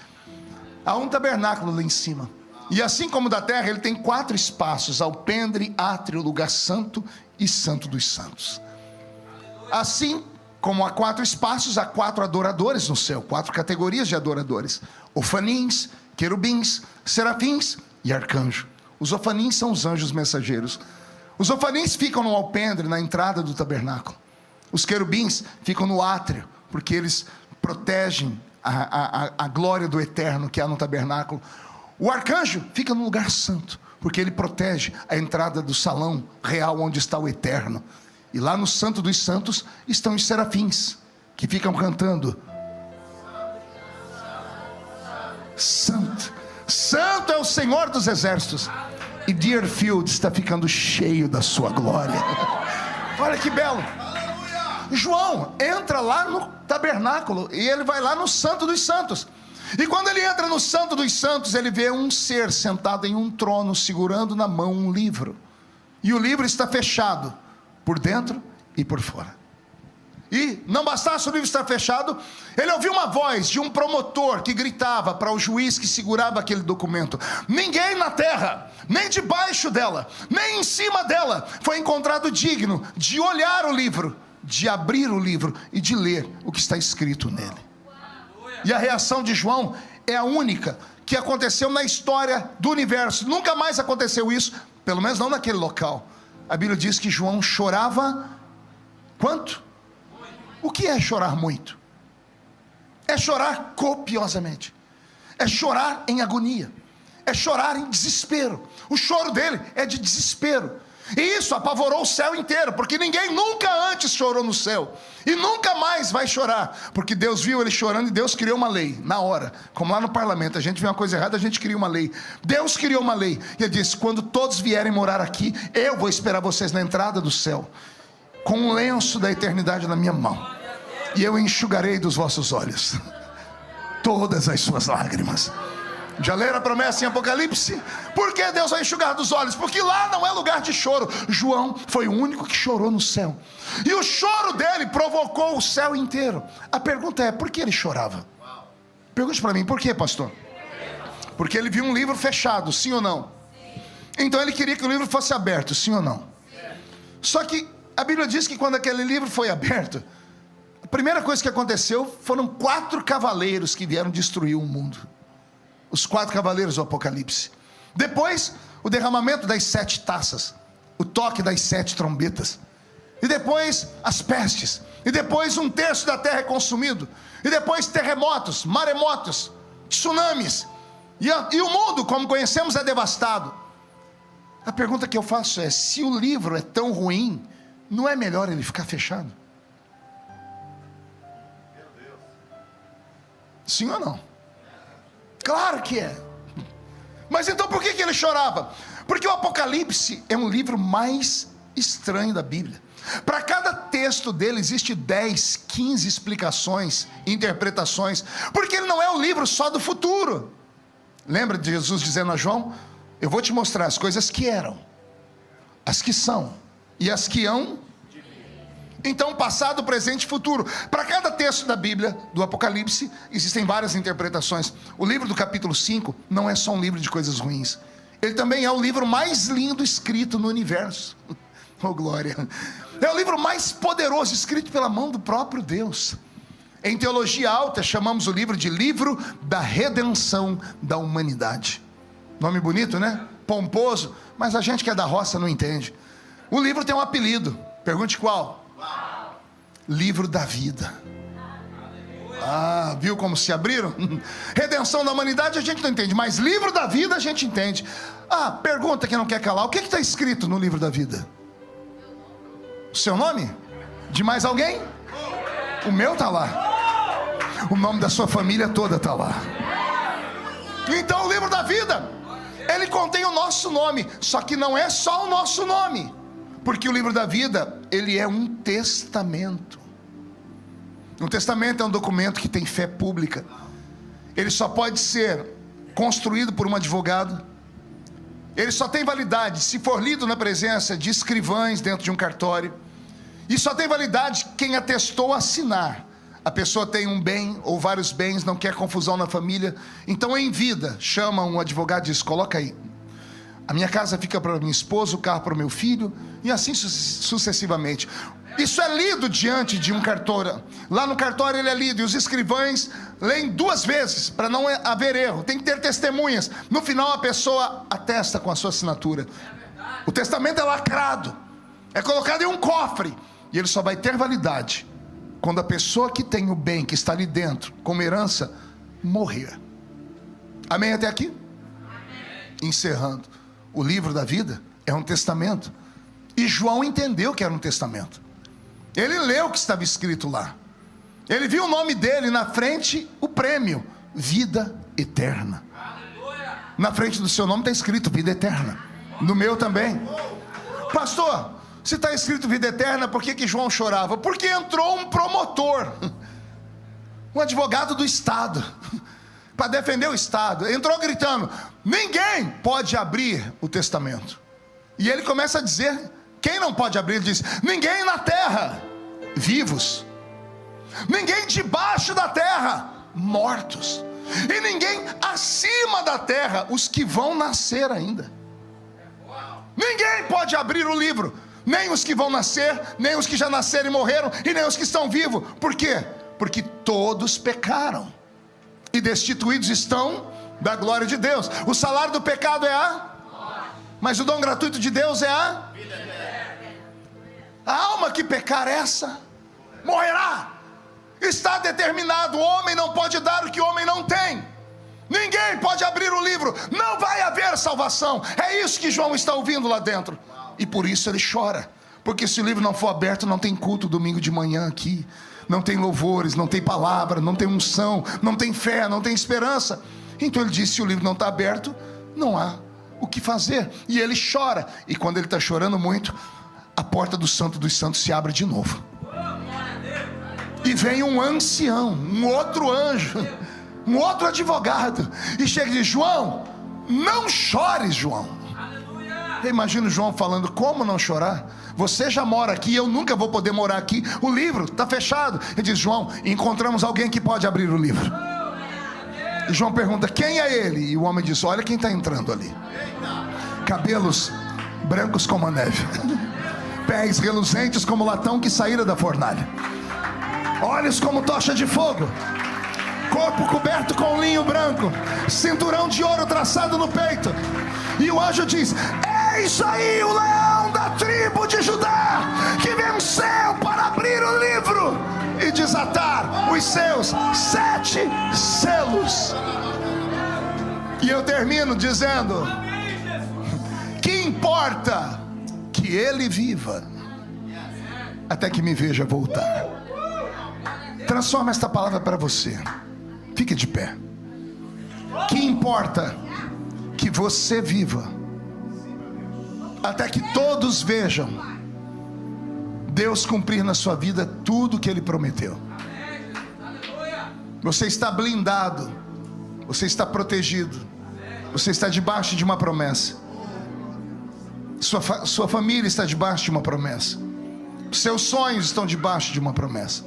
há um tabernáculo lá em cima. E assim como da terra, ele tem 4 espaços: alpendre, átrio, lugar santo e santo dos santos. Assim como há 4 espaços, há 4 adoradores no céu, 4 categorias de adoradores: ofanins, querubins, serafins e arcanjo. Os ofanins são os anjos mensageiros. Os ofanins ficam no alpendre, na entrada do tabernáculo. Os querubins ficam no átrio, porque eles protegem a glória do eterno que há no tabernáculo. O arcanjo fica no lugar santo, porque ele protege a entrada do salão real onde está o eterno. E lá no santo dos santos estão os serafins, que ficam cantando: santo, santo é o Senhor dos exércitos. E Deerfield está ficando cheio da sua glória. Olha que belo. João entra lá no tabernáculo e ele vai lá no santo dos santos. E quando ele entra no santo dos santos, ele vê um ser sentado em um trono, segurando na mão um livro. E o livro está fechado, por dentro e por fora. E não bastasse o livro estar fechado, ele ouviu uma voz de um promotor que gritava para o juiz que segurava aquele documento: ninguém na terra, nem debaixo dela, nem em cima dela, foi encontrado digno de olhar o livro, de abrir o livro e de ler o que está escrito nele. E a reação de João é a única que aconteceu na história do universo. Nunca mais aconteceu isso, pelo menos não naquele local. A Bíblia diz que João chorava quanto? O que é chorar muito? É chorar copiosamente, é chorar em agonia, é chorar em desespero. O choro dele é de desespero. E isso apavorou o céu inteiro, porque ninguém nunca antes chorou no céu, e nunca mais vai chorar, porque Deus viu ele chorando e Deus criou uma lei, na hora, como lá no parlamento, a gente vê uma coisa errada, a gente cria uma lei. Deus criou uma lei, e ele disse: quando todos vierem morar aqui, eu vou esperar vocês na entrada do céu, com um lenço da eternidade na minha mão, e eu enxugarei dos vossos olhos todas as suas lágrimas. Já leram a promessa em Apocalipse? Por que Deus vai enxugar dos olhos? Porque lá não é lugar de choro. João foi o único que chorou no céu, e o choro dele provocou o céu inteiro. A pergunta é: por que ele chorava? Pergunte para mim: por que, pastor? Porque ele viu um livro fechado, sim ou não? Então ele queria que o livro fosse aberto, sim ou não? Só que a Bíblia diz que quando aquele livro foi aberto, a primeira coisa que aconteceu foram 4 cavaleiros que vieram destruir o mundo. Os 4 cavaleiros do Apocalipse. Depois, o derramamento das 7 taças, o toque das 7 trombetas. E depois, as pestes. E depois, 1/3 da terra é consumido. E depois, terremotos, maremotos, tsunamis. E o mundo, como conhecemos, é devastado. A pergunta que eu faço é: se o livro é tão ruim, não é melhor ele ficar fechado? Sim ou não? Claro que é. Mas então por que ele chorava? Porque o Apocalipse é um livro mais estranho da Bíblia. Para cada texto dele existe 10, 15 explicações, interpretações, porque ele não é um livro só do futuro. Lembra de Jesus dizendo a João: eu vou te mostrar as coisas que eram, as que são e as que hão. Então, passado, presente e futuro. Para cada texto da Bíblia, do Apocalipse, existem várias interpretações. O livro do capítulo 5 não é só um livro de coisas ruins. Ele também é o livro mais lindo escrito no universo. Oh, glória! É o livro mais poderoso escrito pela mão do próprio Deus. Em teologia alta, chamamos o livro de livro da redenção da humanidade. Nome bonito, né? Pomposo, mas a gente que é da roça não entende. O livro tem um apelido. Pergunte qual? Livro da vida. Ah, viu como se abriram? Redenção da humanidade a gente não entende, mas livro da vida a gente entende. Ah, pergunta que não quer calar: o que está escrito no livro da vida? O seu nome? De mais alguém? O meu está lá. O nome da sua família toda está lá. Então o livro da vida, ele contém o nosso nome. Só que não é só o nosso nome, porque o livro da vida, ele é um testamento. Um testamento é um documento que tem fé pública. Ele só pode ser construído por um advogado. Ele só tem validade se for lido na presença de escrivães dentro de um cartório. E só tem validade quem atestou assinar. A pessoa tem um bem ou vários bens, não quer confusão na família, então em vida chama um advogado e diz: coloca aí, a minha casa fica para minha esposa, o carro para o meu filho, e assim sucessivamente. Isso é lido diante de um cartório. Lá no cartório ele é lido, e os escrivães leem 2 vezes, para não haver erro. Tem que ter testemunhas. No final a pessoa atesta com a sua assinatura. O testamento é lacrado, é colocado em um cofre, e ele só vai ter validade quando a pessoa que tem o bem, que está ali dentro como herança, morrer. Amém até aqui? Amém. Encerrando, o livro da vida é um testamento. E João entendeu que era um testamento. Ele leu o que estava escrito lá. Ele viu o nome dele na frente, o prêmio: vida eterna. Na frente do seu nome está escrito vida eterna. No meu também. Pastor, se está escrito vida eterna, por que João chorava? Porque entrou um promotor, um advogado do Estado, para defender o Estado. Entrou gritando: ninguém pode abrir o testamento. E ele começa a dizer quem não pode abrir. Ele diz: ninguém na terra, vivos, ninguém debaixo da terra, mortos, e ninguém acima da terra, os que vão nascer ainda. Ninguém pode abrir o livro, nem os que vão nascer, nem os que já nasceram e morreram, e nem os que estão vivos. Por quê? Porque todos pecaram e destituídos estão da glória de Deus. O salário do pecado é a morte, mas o dom gratuito de Deus é a vida eterna. A alma que pecar essa morrerá. Está determinado. O homem não pode dar o que o homem não tem. Ninguém pode abrir o livro. Não vai haver salvação. É isso que João está ouvindo lá dentro. E por isso ele chora, porque se o livro não for aberto, não tem culto domingo de manhã aqui, não tem louvores, não tem palavra, não tem unção, não tem fé, não tem esperança. Então ele diz: se o livro não está aberto, não há o que fazer. E ele chora. E quando ele está chorando muito, a porta do Santo dos Santos se abre de novo, e vem um ancião, um outro anjo, um outro advogado, e chega e diz: João, não chores, João. Eu imagino João falando: como não chorar? Você já mora aqui, eu nunca vou poder morar aqui, o livro está fechado. Ele diz: João, encontramos alguém que pode abrir o livro. E João pergunta: quem é ele? E o homem diz: olha quem está entrando ali. Cabelos brancos como a neve, pés reluzentes como latão que saíra da fornalha, olhos como tocha de fogo, corpo coberto com linho branco, cinturão de ouro traçado no peito. E o anjo diz: eis aí o leão da tribo de Judá, que venceu para abrir o livro e desatar os seus 7 selos. E eu termino dizendo: que importa que ele viva até que me veja voltar. Transforma esta palavra para você. Fique de pé. Que importa que você viva até que todos vejam Deus cumprir na sua vida tudo que Ele prometeu. Você está blindado, você está protegido, você está debaixo de uma promessa. Sua família está debaixo de uma promessa. Seus sonhos estão debaixo de uma promessa.